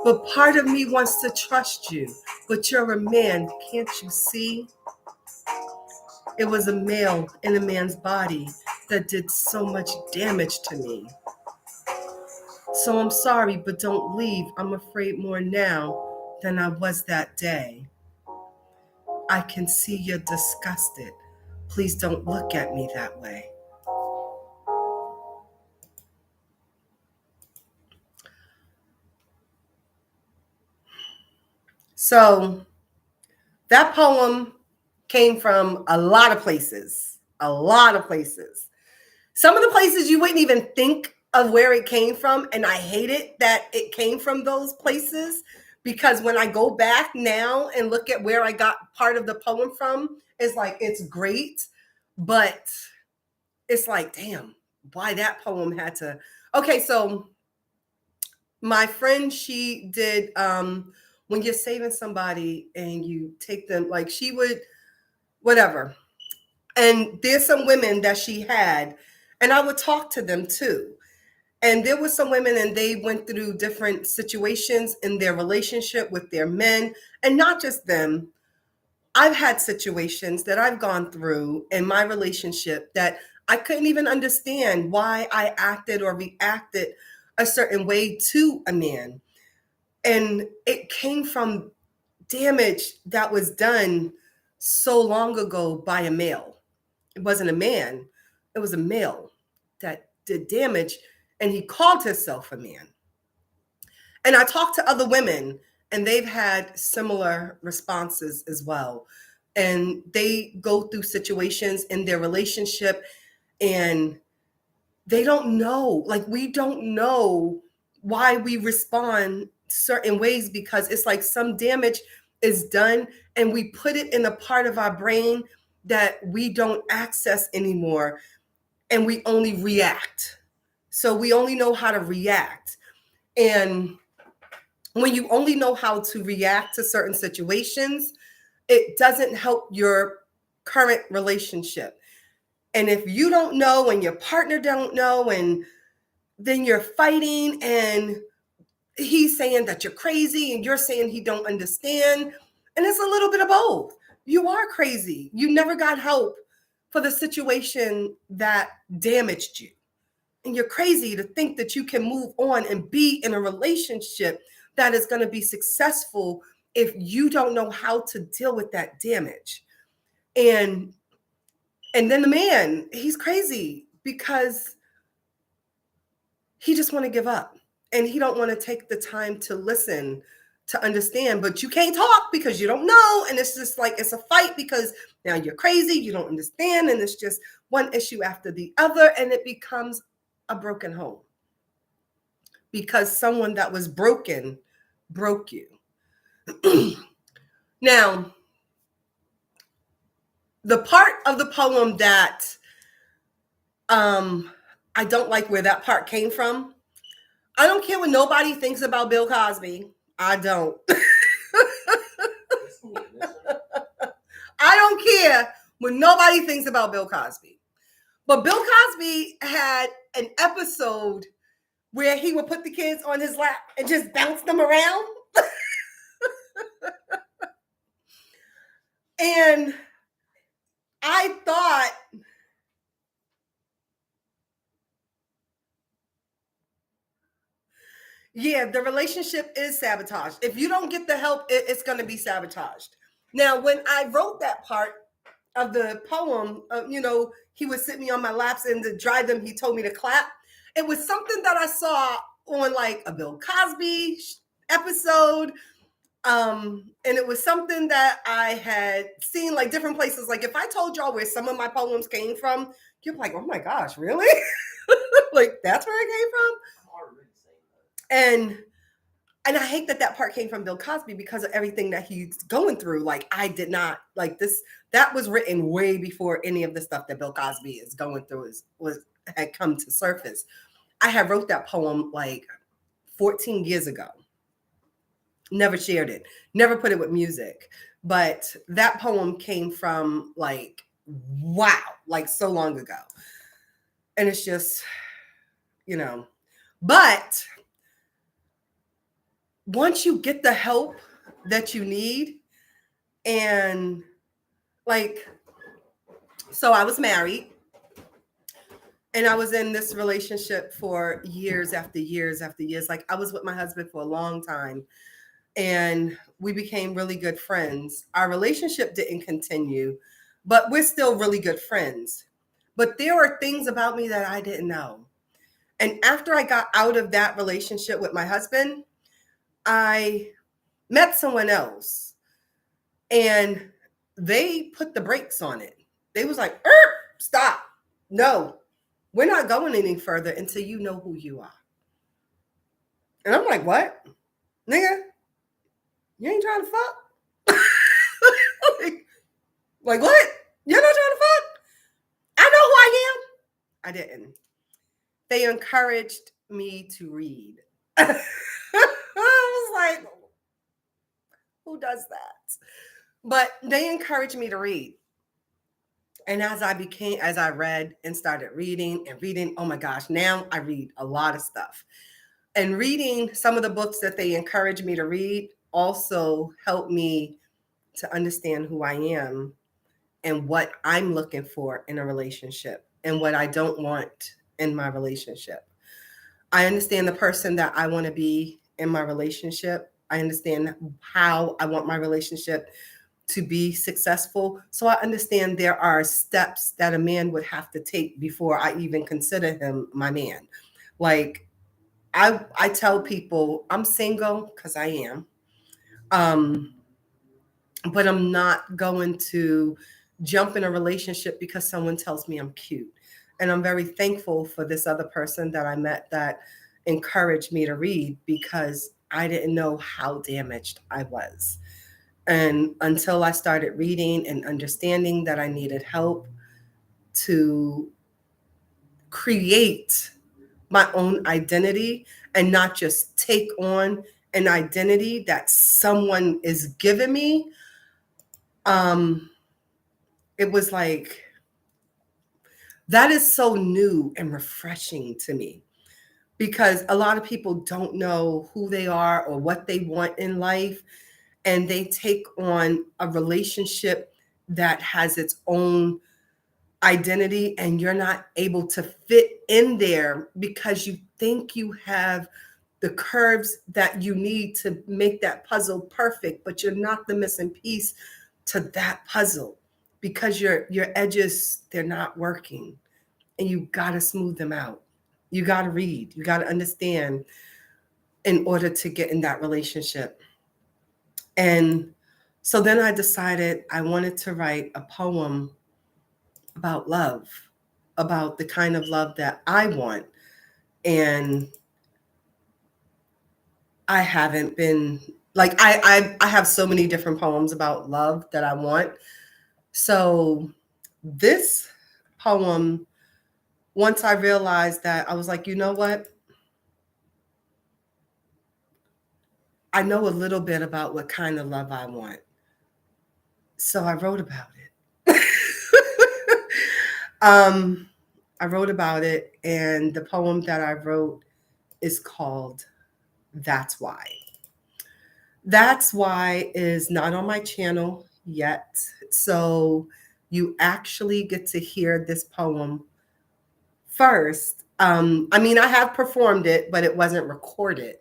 But part of me wants to trust you, but you're a man, can't you see? It was a male in a man's body that did so much damage to me. So I'm sorry, but don't leave. I'm afraid more now than I was that day. I can see you're disgusted. Please don't look at me that way. So that poem came from a lot of places, Some of the places you wouldn't even think of where it came from. And I hate it that it came from those places, because when I go back now and look at where I got part of the poem from, it's like, it's great, but it's like, damn, why that poem had to. Okay, so my friend, she did, when you're saving somebody and you take them, like she would, whatever. And there's some women that she had, and I would talk to them too. And there were some women, and they went through different situations in their relationship with their men, and not just them. I've had situations that I've gone through in my relationship that I couldn't even understand why I acted or reacted a certain way to a man. And it came from damage that was done so long ago by a male. It wasn't a man, it was a male that did damage, and he called himself a man. And I talked to other women, and they've had similar responses as well. And they go through situations in their relationship, and they don't know, like we don't know why we respond certain ways, because it's like some damage is done and we put it in a part of our brain that we don't access anymore, and we only react. So we only know how to react. And when you only know how to react to certain situations, it doesn't help your current relationship. And if you don't know and your partner don't know, and then you're fighting, and he's saying that you're crazy and you're saying he don't understand, and it's a little bit of both. You are crazy. You never got help for the situation that damaged you. And you're crazy to think that you can move on and be in a relationship that is going to be successful if you don't know how to deal with that damage. And then the man, he's crazy because he just want to give up, and he don't want to take the time to listen, to understand. But you can't talk because you don't know, and it's just like it's a fight because now you're crazy, you don't understand, and it's just one issue after the other, and it becomes a broken home because someone that was broken broke you. Now, the part of the poem that I don't like where that part came from. I don't care what nobody thinks about Bill Cosby. I don't. I don't care what nobody thinks about Bill Cosby. But Bill Cosby had an episode where he would put the kids on his lap and just bounce them around. And I thought, yeah, the relationship is sabotaged. If you don't get the help, it's going to be sabotaged. Now, when I wrote that part of the poem, he would sit me on my laps and to dry them, he told me to clap. It was something that I saw on like a Bill Cosby episode. And it was something that I had seen like different places. Like if I told y'all where some of my poems came from, you're like, oh my gosh, really? Like that's where it came from? And I hate that part came from Bill Cosby because of everything that he's going through. Like I did not like this. That was written way before any of the stuff that Bill Cosby is going through had come to surface. I had wrote that poem like 14 years ago. Never shared it. Never put it with music. But that poem came from like, wow, like so long ago. And it's just, but once you get the help that you need, and like, so I was married and I was in this relationship for years after years after years. Like I was with my husband for a long time and we became really good friends. Our relationship didn't continue, but we're still really good friends. But there were things about me that I didn't know. And after I got out of that relationship with my husband, I met someone else and they put the brakes on it. They was like, stop. No, we're not going any further until you know who you are. And I'm like, what? Nigga, you ain't trying to fuck? like what? You're not trying to fuck? I know who I am. I didn't. They encouraged me to read. I was like, who does that? But they encouraged me to read. And as I read and started reading, oh my gosh, now I read a lot of stuff. And reading some of the books that they encouraged me to read also helped me to understand who I am and what I'm looking for in a relationship and what I don't want in my relationship. I understand the person that I want to be in my relationship. I understand how I want my relationship to be successful. So I understand there are steps that a man would have to take before I even consider him my man. Like I tell people I'm single because I am. But I'm not going to jump in a relationship because someone tells me I'm cute. And I'm very thankful for this other person that I met that encouraged me to read because I didn't know how damaged I was. And until I started reading and understanding that I needed help to create my own identity and not just take on an identity that someone is giving me, it was like, that is so new and refreshing to me because a lot of people don't know who they are or what they want in life. And they take on a relationship that has its own identity and you're not able to fit in there because you think you have the curves that you need to make that puzzle perfect, but you're not the missing piece to that puzzle because your edges, they're not working and you got to smooth them out. You got to read, you got to understand in order to get in that relationship. And so then I decided I wanted to write a poem about love, about the kind of love that I want. And I haven't been like, I have so many different poems about love that I want. So this poem, once I realized that, I was like, you know what? I know a little bit about what kind of love I want. So I wrote about it. I wrote about it, and the poem that I wrote is called That's Why. That's Why is not on my channel yet. So you actually get to hear this poem first. I have performed it, but it wasn't recorded.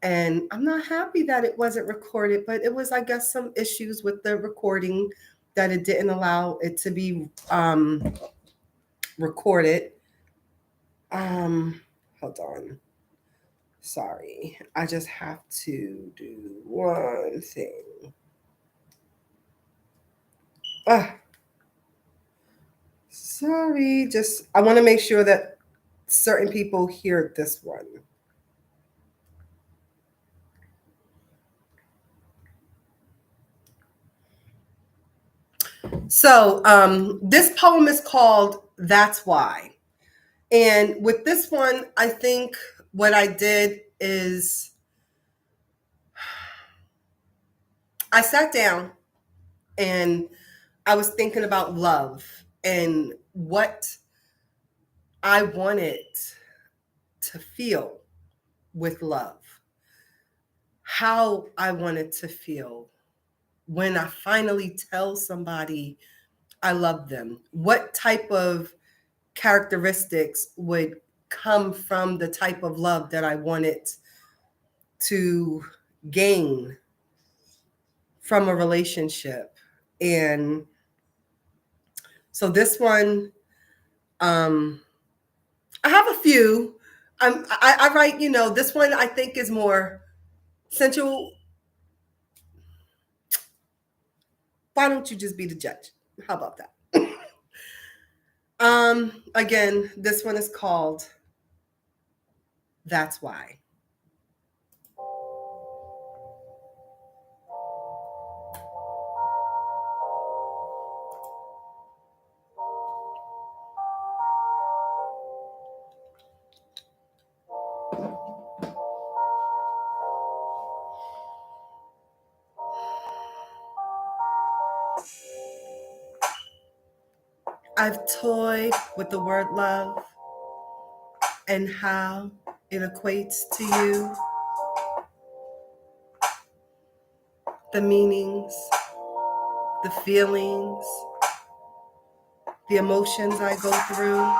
And I'm not happy that it wasn't recorded, but it was, I guess, some issues with the recording that it didn't allow it to be recorded. Hold on. Sorry. I just have to do one thing. Sorry. Just, I want to make sure that certain people hear this one. So this poem is called That's Why. And with this one, I think what I did is I sat down and I was thinking about love and what I wanted to feel with love, how I wanted to feel when I finally tell somebody I love them, what type of characteristics would come from the type of love that I wanted to gain from a relationship. And so this one, I have a few. I write, this one I think is more sensual. Why don't you just be the judge? How about that? Again, this one is called That's Why. I've toyed with the word love and how it equates to you, the meanings, the feelings, the emotions I go through.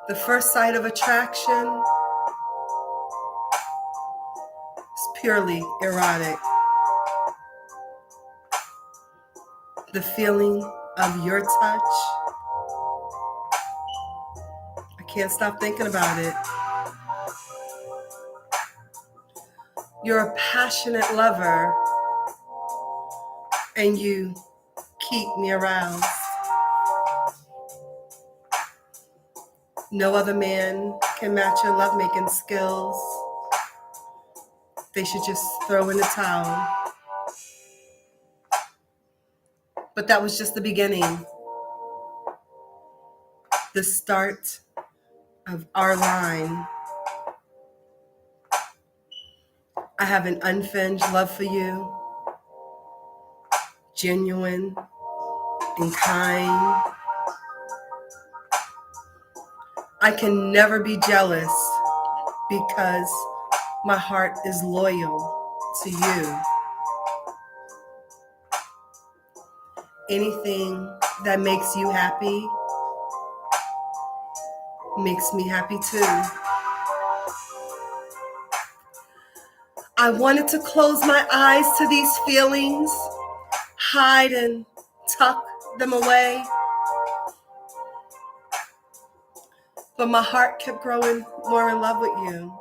The first sight of attraction is purely erotic. The feeling of your touch, I can't stop thinking about it. You're a passionate lover, and you keep me aroused. No other man can match your lovemaking skills. They should just throw in the towel. But that was just the beginning, the start of our line. I have an unfinged love for you, genuine and kind. I can never be jealous because my heart is loyal to you. Anything that makes you happy makes me happy too. I wanted to close my eyes to these feelings, hide and tuck them away. But my heart kept growing more in love with you.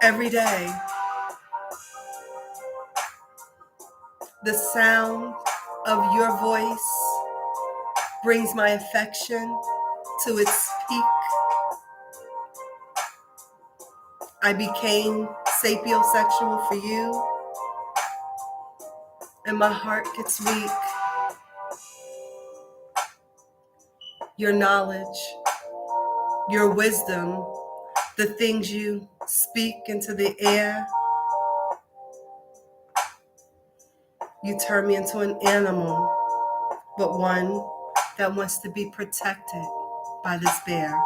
Every day, the sound of your voice brings my affection to its peak. I became sapiosexual for you, and my heart gets weak. Your knowledge, your wisdom, the things you speak into the air, you turn me into an animal but one that wants to be protected by this bear.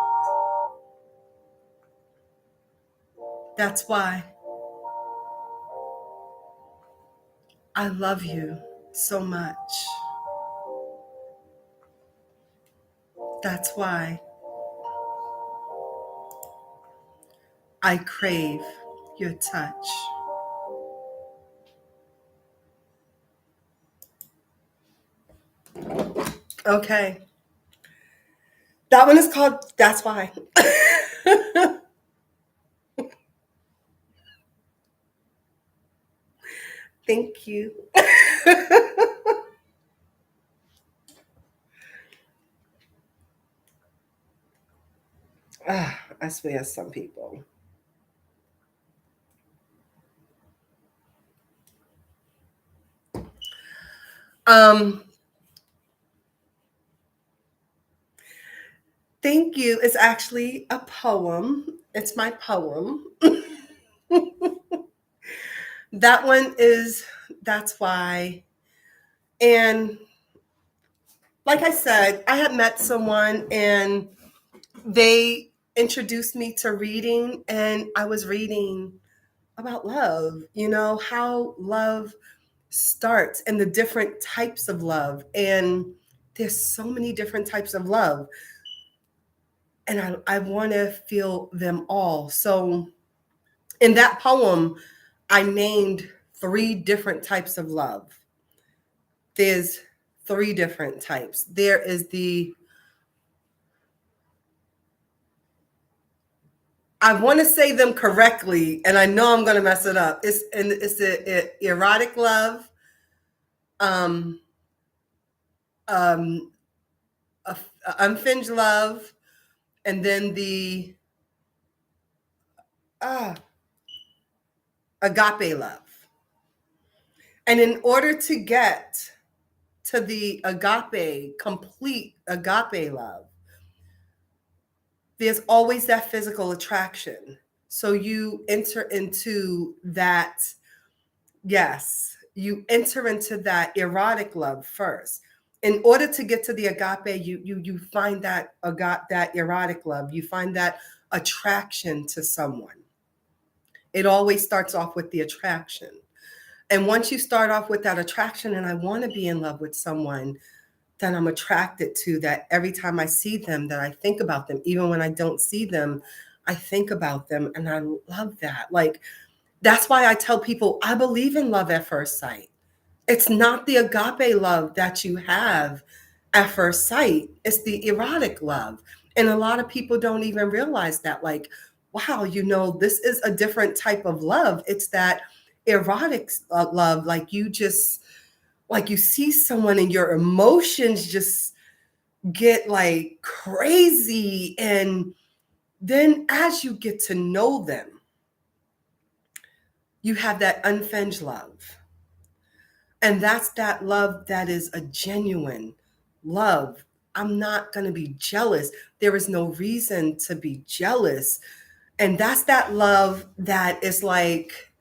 That's why I love you so much. That's why I crave your touch. Okay. That one is called That's Why. Thank you. I swear, some people. Thank you. It's actually a poem. It's my poem. That one is That's Why. And like I said, I had met someone and they introduced me to reading, and I was reading about love, how love starts and the different types of love. And there's so many different types of love. And I want to feel them all. So in that poem, I named 3 different types of love. There's 3 different types. There is I want to say them correctly, and I know I'm going to mess it up. It's the erotic love, um, um, unfinged love, and then the agape love. And in order to get to the complete agape love, there's always that physical attraction. So you enter into that, yes, you enter into that erotic love first. In order to get to the agape, you find that erotic love. You find that attraction to someone. It always starts off with the attraction. And once you start off with that attraction, and I want to be in love with someone that I'm attracted to, that every time I see them, that I think about them, even when I don't see them, I think about them. And I love that. Like, that's why I tell people I believe in love at first sight. It's not the agape love that you have at first sight, it's the erotic love. And a lot of people don't even realize that, like, wow, this is a different type of love. It's that erotic love. Like, you see someone and your emotions just get like crazy. And then as you get to know them, you have that unfinged love. And that's that love that is a genuine love. I'm not going to be jealous. There is no reason to be jealous. And that's that love that is like,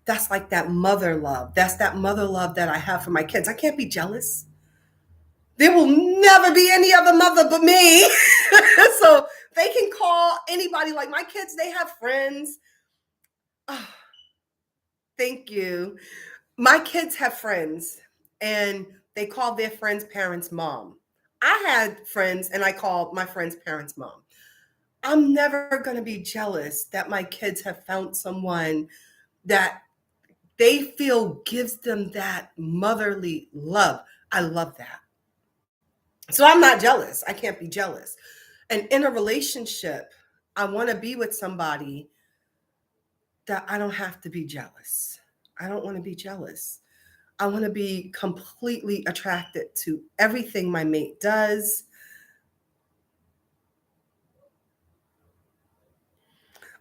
that's like that mother love. That's that mother love that I have for my kids. I can't be jealous. There will never be any other mother but me. So they can call anybody. Like, my kids, they have friends. Oh, thank you. My kids have friends, and they call their friends' parents mom. I had friends, and I called my friends' parents mom. I'm never going to be jealous that my kids have found someone that they feel gives them that motherly love. I love that. So I'm not jealous. I can't be jealous. And in a relationship, I want to be with somebody that I don't have to be jealous. I don't want to be jealous. I want to be completely attracted to everything my mate does.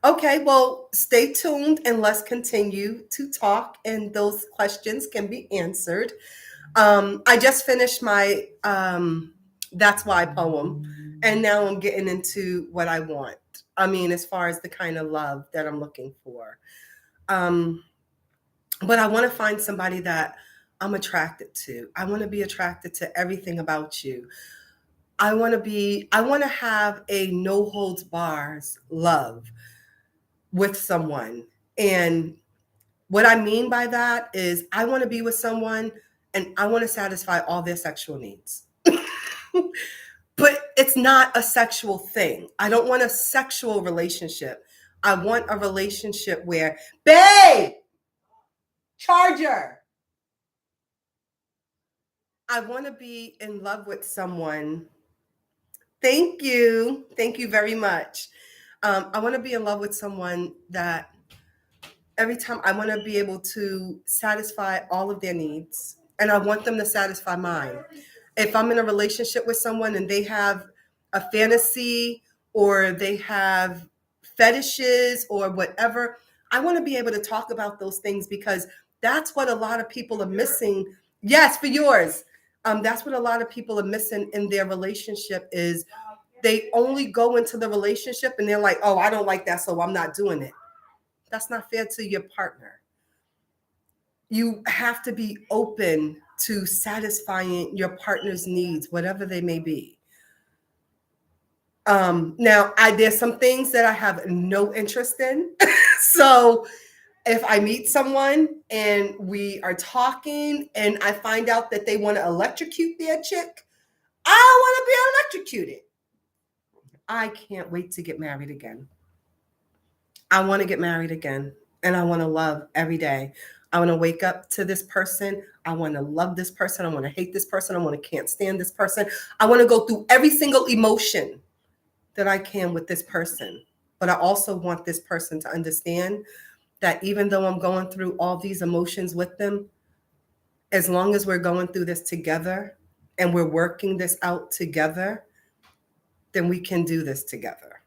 Okay, well, stay tuned and let's continue to talk, and those questions can be answered. I just finished my That's Why poem, and now I'm getting into what I want. I mean, as far as the kind of love that I'm looking for. But I want to find somebody that I'm attracted to. I want to be attracted to everything about you. I want to have a no holds bars love with someone. And what I mean by that is I want to be with someone and I want to satisfy all their sexual needs. But it's not a sexual thing. I don't want a sexual relationship. I want a relationship where, babe, charger. I want to be in love with someone. Thank you. Thank you very much. I want to be in love with someone that every time I want to be able to satisfy all of their needs and I want them to satisfy mine. If I'm in a relationship with someone and they have a fantasy or they have fetishes or whatever, I want to be able to talk about those things because that's what a lot of people are missing. Yes, for yours. That's what a lot of people are missing in their relationship is they only go into the relationship and they're like, oh, I don't like that, so I'm not doing it. That's not fair to your partner. You have to be open to satisfying your partner's needs, whatever they may be. Now, there's some things that I have no interest in. So if I meet someone and we are talking and I find out that they want to electrocute their chick, I want to be electrocuted. I can't wait to get married again. I want to get married again and I want to love every day. I want to wake up to this person. I want to love this person. I want to hate this person. I want to can't stand this person. I want to go through every single emotion that I can with this person. But I also want this person to understand that even though I'm going through all these emotions with them, as long as we're going through this together and we're working this out together, then we can do this together.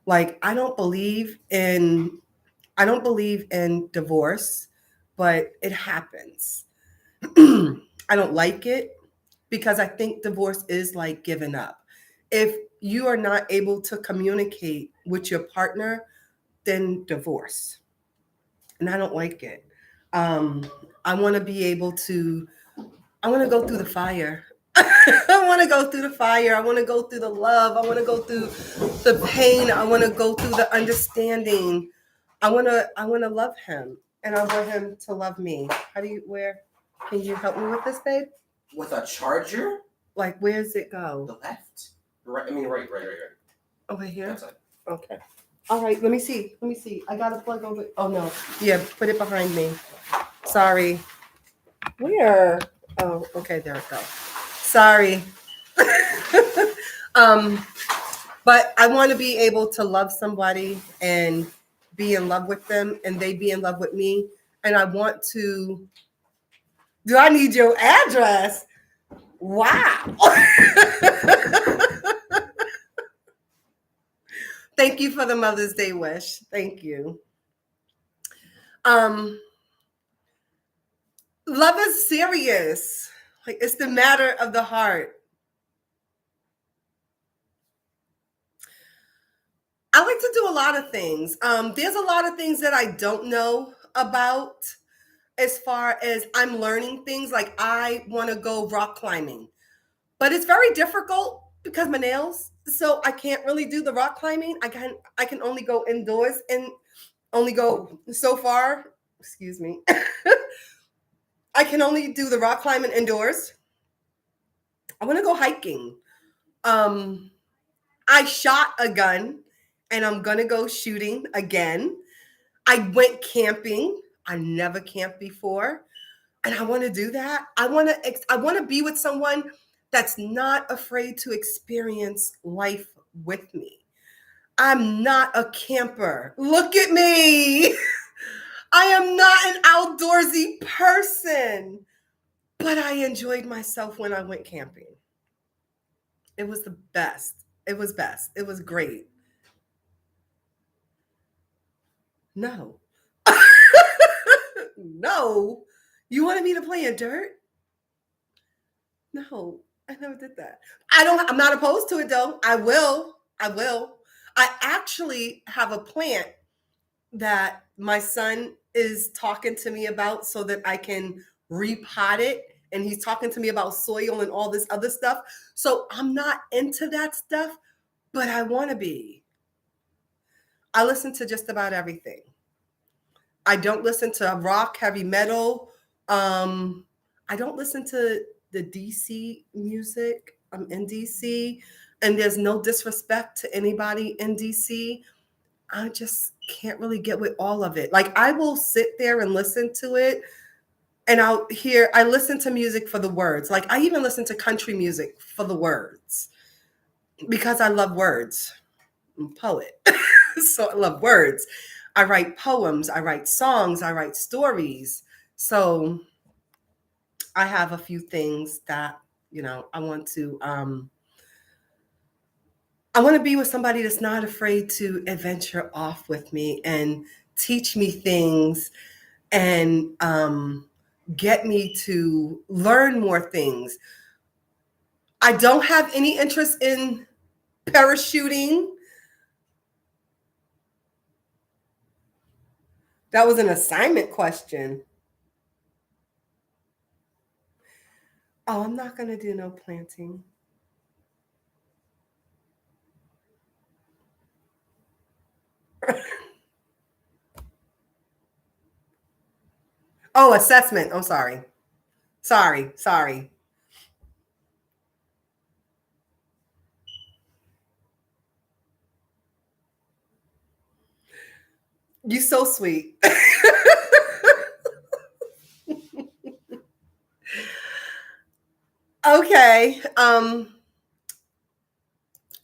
Like I don't believe in divorce, but it happens. I don't like it because I think divorce is like giving up. If you are not able to communicate with your partner, then divorce. And I don't like it. I want to be able to, I want to go through the fire. I want to go through the fire. I want to go through the love. I want to go through the pain. I want to go through the understanding. I want to love him and I want him to love me. Can you help me with this, babe? With a charger? Like, where does it go? The left. Right. I mean, right. Over here? That's it. Okay. All right. Let me see. I got to plug over. Oh, no. Yeah. Put it behind me. Sorry. Where? Oh, okay. There it goes. Sorry. But I want to be able to love somebody and be in love with them and they be in love with me. And I want to, do I need your address? Wow. Thank you for the Mother's Day wish. Thank you. Love is serious. Like it's the matter of the heart. I like to do a lot of things. There's a lot of things that I don't know about as far as I'm learning things. Like I want to go rock climbing, but it's very difficult because my nails. So I can't really do the rock climbing. I can only go indoors and only go so far. Excuse me. I can only do the rock climbing indoors. I want to go hiking. I shot a gun and I'm going to go shooting again. I went camping. I never camped before. And I want to do that. I want to be with someone that's not afraid to experience life with me. I'm not a camper. Look at me. I am not an outdoorsy person, but I enjoyed myself when I went camping. It was the best. It was best. It was great. No. No. You wanted me to play in dirt? No, I never did that. I'm not opposed to it though. I will. I actually have a plant that my son is talking to me about so that I can repotted, and he's talking to me about soil and all this other stuff. So I'm not into that stuff, but I want to be. I listen to just about everything. I don't listen to rock, heavy metal. I don't listen to the DC music. I'm in DC, and there's no disrespect to anybody in DC. I just can't really get with all of it. Like, I will sit there and listen to it, and I listen to music for the words. Like, I even listen to country music for the words because I love words. I'm a poet. So I love words. I write poems, I write songs, I write stories. So I have a few things that, I want to be with somebody that's not afraid to adventure off with me and teach me things and get me to learn more things. I don't have any interest in parachuting. That was an assignment question. Oh, I'm not going to do no planting. Oh, assessment. I'm sorry. Sorry. You so sweet. Okay.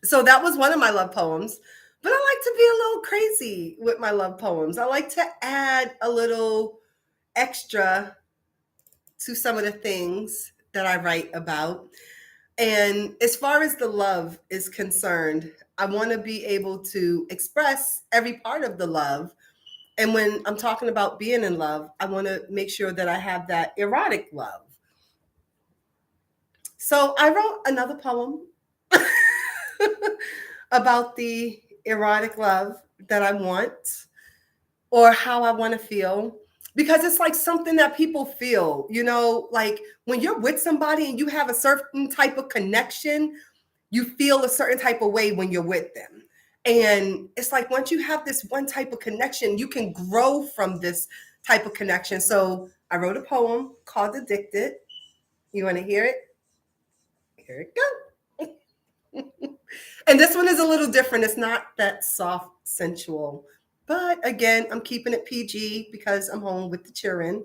So that was one of my love poems. But I like to be a little crazy with my love poems. I like to add a little extra to some of the things that I write about. And as far as the love is concerned, I want to be able to express every part of the love. And when I'm talking about being in love, I want to make sure that I have that erotic love. So I wrote another poem about the erotic love that I want or how I want to feel. Because it's like something that people feel, like when you're with somebody and you have a certain type of connection, you feel a certain type of way when you're with them. And it's like once you have this one type of connection, you can grow from this type of connection. So I wrote a poem called Addicted. You want to hear it? Here it goes. And this one is a little different. It's not that soft, sensual. But again, I'm keeping it PG because I'm home with the children.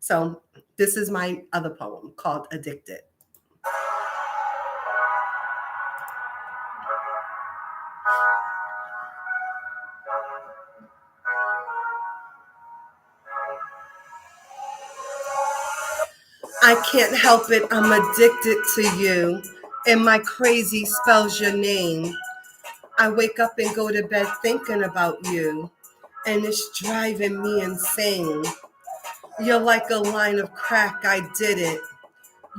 So this is my other poem called Addicted. I can't help it, I'm addicted to you, and my crazy spells your name. I wake up and go to bed thinking about you, and it's driving me insane. You're like a line of crack, I did it.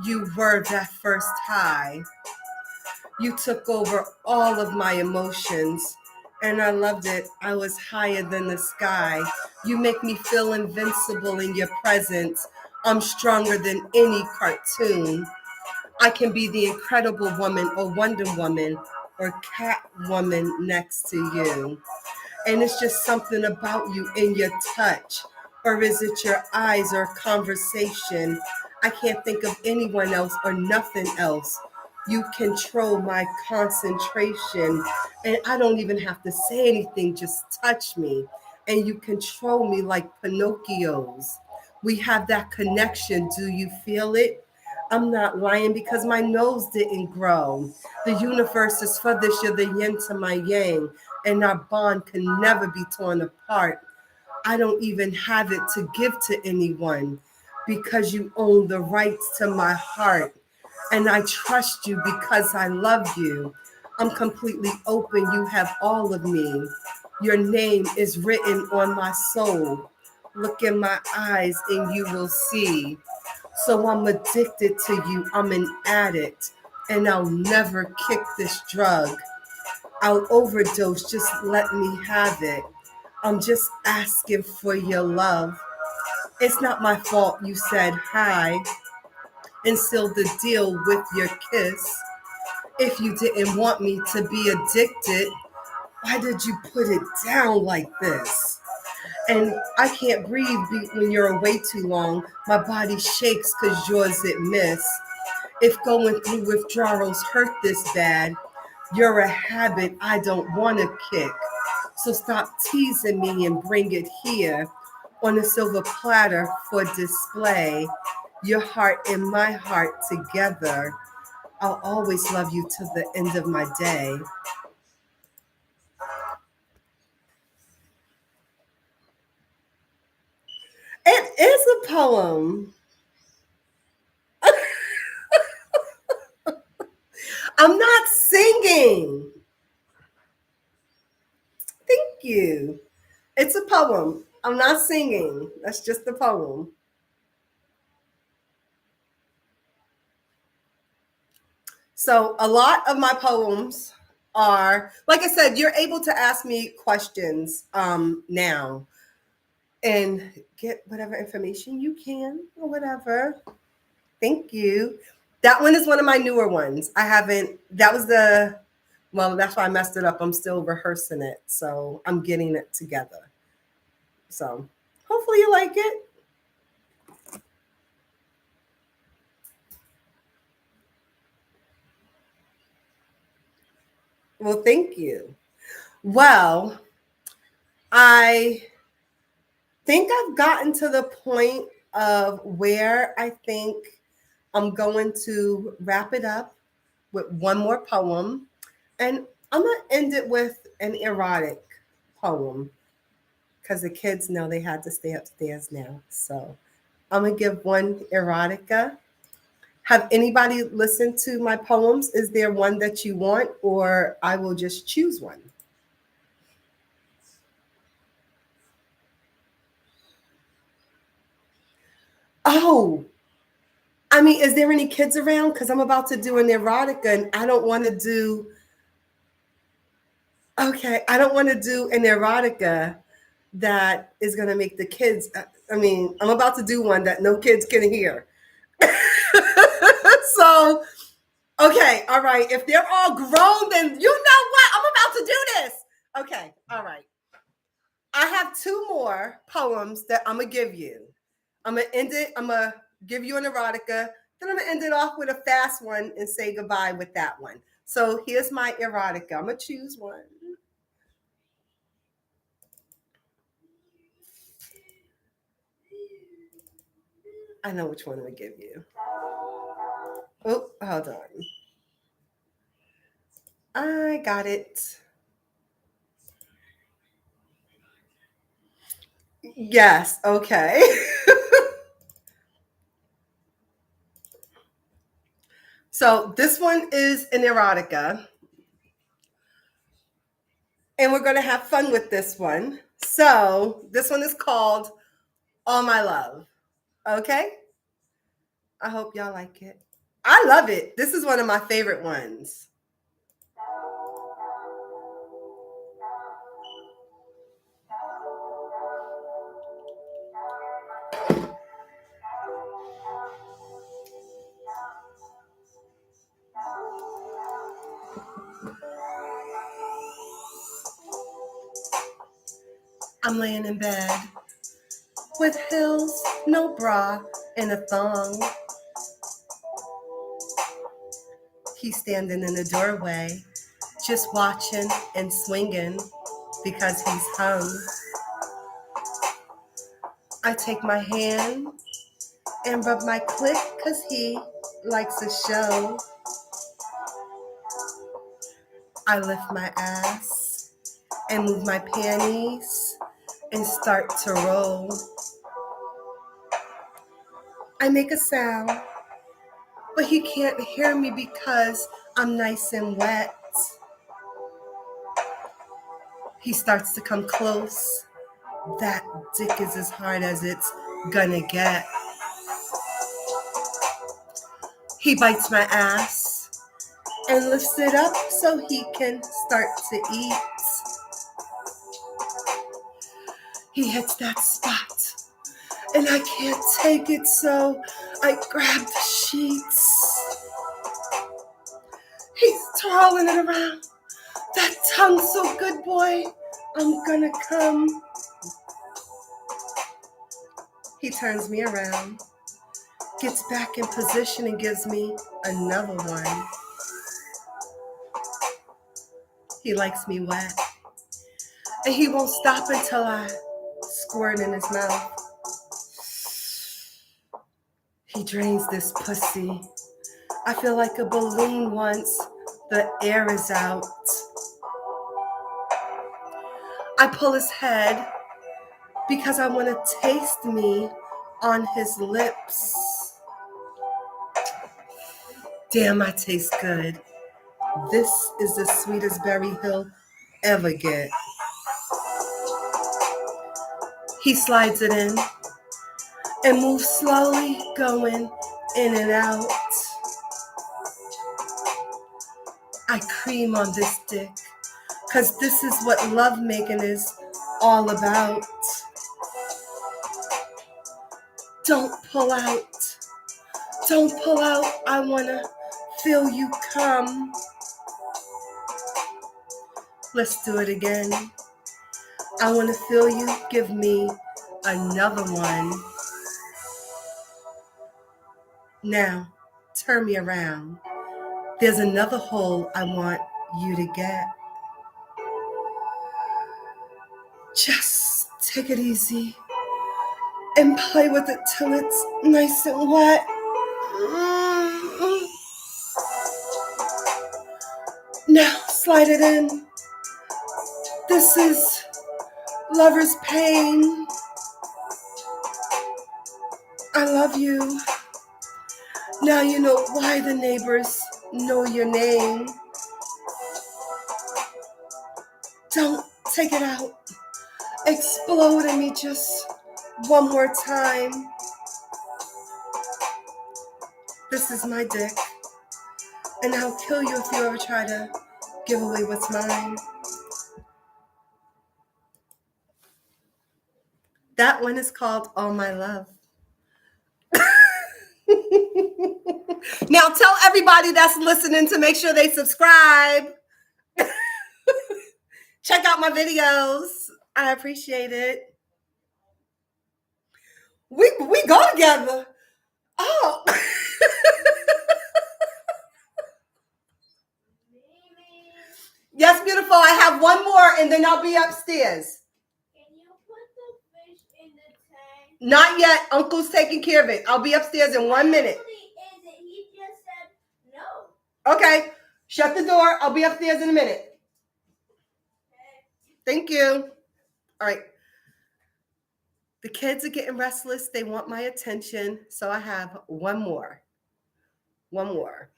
You were that first high. You took over all of my emotions, and I loved it. I was higher than the sky. You make me feel invincible in your presence. I'm stronger than any cartoon. I can be the Incredible Woman or Wonder Woman or Catwoman next to you. And it's just something about you in your touch. Or is it your eyes or conversation? I can't think of anyone else or nothing else. You control my concentration. And I don't even have to say anything, just touch me. And you control me like Pinocchio's. We have that connection. Do you feel it? I'm not lying because my nose didn't grow. The universe is for this. You're the yin to my yang, and our bond can never be torn apart. I don't even have it to give to anyone because you own the rights to my heart. And I trust you because I love you. I'm completely open. You have all of me. Your name is written on my soul. Look in my eyes and you will see. So I'm addicted to you. I'm an addict and I'll never kick this drug. I'll overdose. Just let me have it. I'm just asking for your love. It's not my fault you said hi and sealed the deal with your kiss. If you didn't want me to be addicted, why did you put it down like this? And I can't breathe when you're away too long. My body shakes cause yours it miss. If going through withdrawals hurt this bad, you're a habit I don't want to kick. So stop teasing me and bring it here on a silver platter for display. Your heart and my heart together. I'll always love you to the end of my day. It is a poem. I'm not singing. Thank you. It's a poem. I'm not singing. That's just a poem. So a lot of my poems are, like I said, you're able to ask me questions now and get whatever information you can or whatever. Thank you. That one is one of my newer ones. I haven't, that was the, well, that's why I messed it up. I'm still rehearsing it. So I'm getting it together. So hopefully you like it. Well, thank you. Well, I think I've gotten to the point of where I think I'm going to wrap it up with one more poem. And I'm going to end it with an erotic poem because the kids know they had to stay upstairs now. So I'm going to give one erotica. Have anybody listened to my poems? Is there one that you want, or I will just choose one? Oh, I mean, is there any kids around? Because I'm about to do an erotica and I don't want to do, okay, I don't want to do an erotica that is going to make the kids, I mean, I'm about to do one that no kids can hear. So, okay, all right. If they're all grown, then you know what? I'm about to do this. Okay, all right. I have two more poems that I'm going to give you. I'm going to end it. I'm going to give you an erotica. Then I'm going to end it off with a fast one and say goodbye with that one. So here's my erotica. I'm going to choose one. I know which one I'm going to give you. Oh, hold on. I got it. Yes, okay. So this one is an erotica. And we're going to have fun with this one. So this one is called All My Love. Okay? I hope y'all like it. I love it. This is one of my favorite ones. I'm laying in bed with heels, no bra, and a thong. He's standing in the doorway, just watching and swinging because he's hung. I take my hand and rub my clit because he likes a show. I lift my ass and move my panties and start to roll. I make a sound, but he can't hear me because I'm nice and wet. He starts to come close. That dick is as hard as it's gonna get. He bites my ass and lifts it up so he can start to eat. He hits that spot and I can't take it, so I grab the sheets. He's twirling it around. That tongue so good, boy. I'm gonna come. He turns me around, gets back in position and gives me another one. He likes me wet, and he won't stop until I squirt in his mouth. He drains this pussy. I feel like a balloon once the air is out. I pull his head because I want to taste me on his lips. Damn, I taste good. This is the sweetest berry he'll ever get. He slides it in and moves slowly, going in and out. I cream on this dick, 'cause this is what lovemaking is all about. Don't pull out. Don't pull out. I wanna feel you come. Let's do it again. I wanna feel you give me another one. Now, turn me around. There's another hole I want you to get. Just take it easy and play with it till it's nice and wet. Now, slide it in. This is lover's pain. I love you. Now you know why the neighbors know your name. Don't take it out. Explode in me just one more time. This is my dick, and I'll kill you if you ever try to give away what's mine. That one is called All My Love. Now tell everybody that's listening to make sure they subscribe. Check out my videos. I appreciate it. We go together. Oh. Yes, beautiful. I have one more and then I'll be upstairs. Can you put the fish in the tank? Not yet. Uncle's taking care of it. I'll be upstairs in 1 minute. He just said no. Okay. Shut the door. I'll be upstairs in a minute. Okay. Thank you. All right. The kids are getting restless. They want my attention. So I have one more. One more.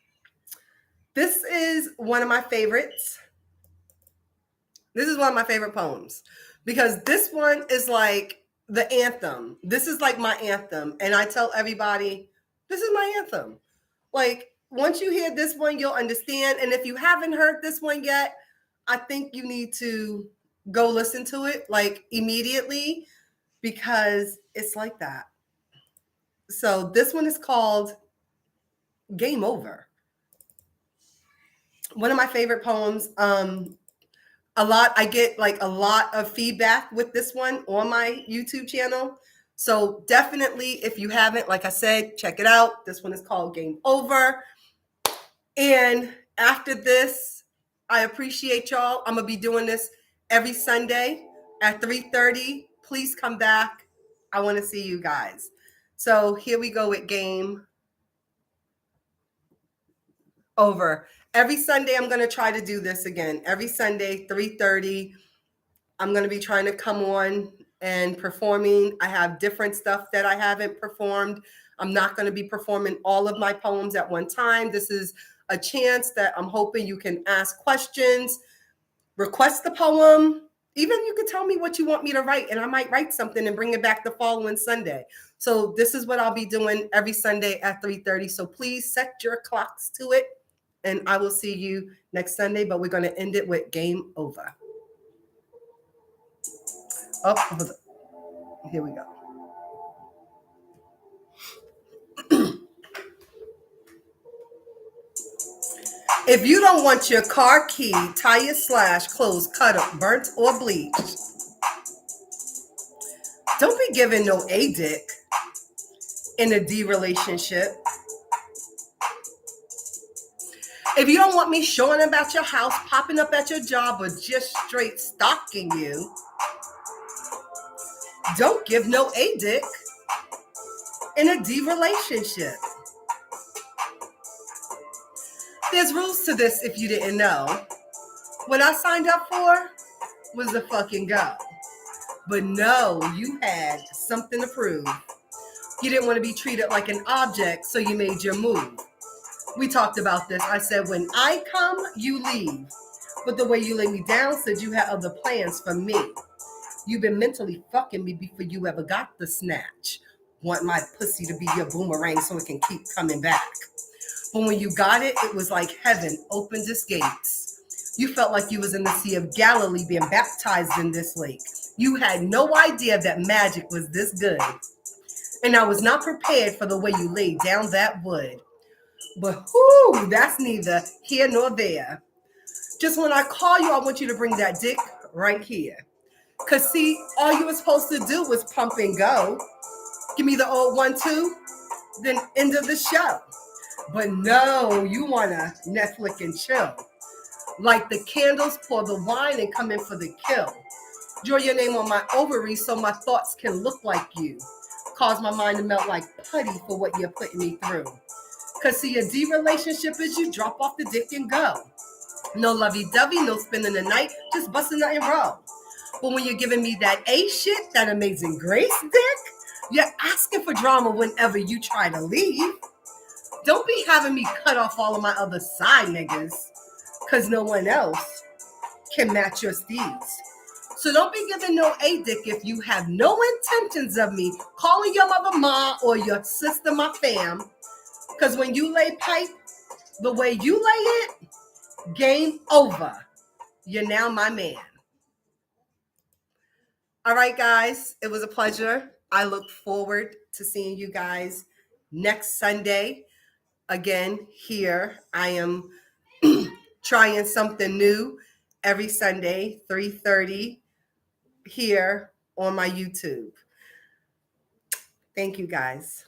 This is one of my favorites. This is one of my favorite poems because this one is like the anthem. This is like my anthem. And I tell everybody, this is my anthem. Like, once you hear this one, you'll understand. And if you haven't heard this one yet, I think you need to go listen to it like immediately because it's like that. So this one is called Game Over. One of my favorite poems. I get like a lot of feedback with this one on my YouTube channel. So definitely, if you haven't, like I said, check it out. This one is called Game Over. And after this, I appreciate y'all. I'm going to be doing this every Sunday at 3:30. Please come back. I want to see you guys. So here we go with Game Over. Every Sunday, I'm going to try to do this again. Every Sunday, 3:30. I'm going to be trying to come on and performing. I have different stuff that I haven't performed. I'm not going to be performing all of my poems at one time. This is a chance that I'm hoping you can ask questions, request the poem. Even you could tell me what you want me to write, and I might write something and bring it back the following Sunday. So this is what I'll be doing every Sunday at 3:30. So please set your clocks to it, and I will see you next Sunday. But we're going to end it with Game Over. Oh, here we go. If you don't want your car key, tire slash, clothes cut up, burnt, or bleached, don't be giving no A dick in a D relationship. If you don't want me showing about your house, popping up at your job, or just straight stalking you, don't give no A dick in a D relationship. There's rules to this if you didn't know. What I signed up for was the fucking go. But no, you had something to prove. You didn't want to be treated like an object, so you made your move. We talked about this. I said, when I come, you leave. But the way you laid me down said you had other plans for me. You've been mentally fucking me before you ever got the snatch. Want my pussy to be your boomerang so it can keep coming back. But when you got it, it was like heaven opened its gates. You felt like you was in the Sea of Galilee being baptized in this lake. You had no idea that magic was this good. And I was not prepared for the way you laid down that wood. But whoo, that's neither here nor there. Just when I call you, I want you to bring that dick right here. Because see, all you were supposed to do was pump and go. Give me the old 1-2, then end of the show. But no, you want to Netflix and chill. Light the candles, pour the wine, and come in for the kill. Draw your name on my ovaries so my thoughts can look like you. Cause my mind to melt like putty for what you're putting me through. Because see, a D relationship is you drop off the dick and go. No lovey-dovey, no spending the night, just busting nut and roll. But when you're giving me that A shit, that amazing grace dick, you're asking for drama whenever you try to leave. Don't be having me cut off all of my other side niggas, because no one else can match your steeds. So don't be giving no A dick if you have no intentions of me calling your mother ma or your sister my fam. Because when you lay pipe, the way you lay it, game over. You're now my man. All right, guys, it was a pleasure. I look forward to seeing you guys next Sunday. Again, here I am trying something new every Sunday, 3:30 here on my YouTube. Thank you, guys.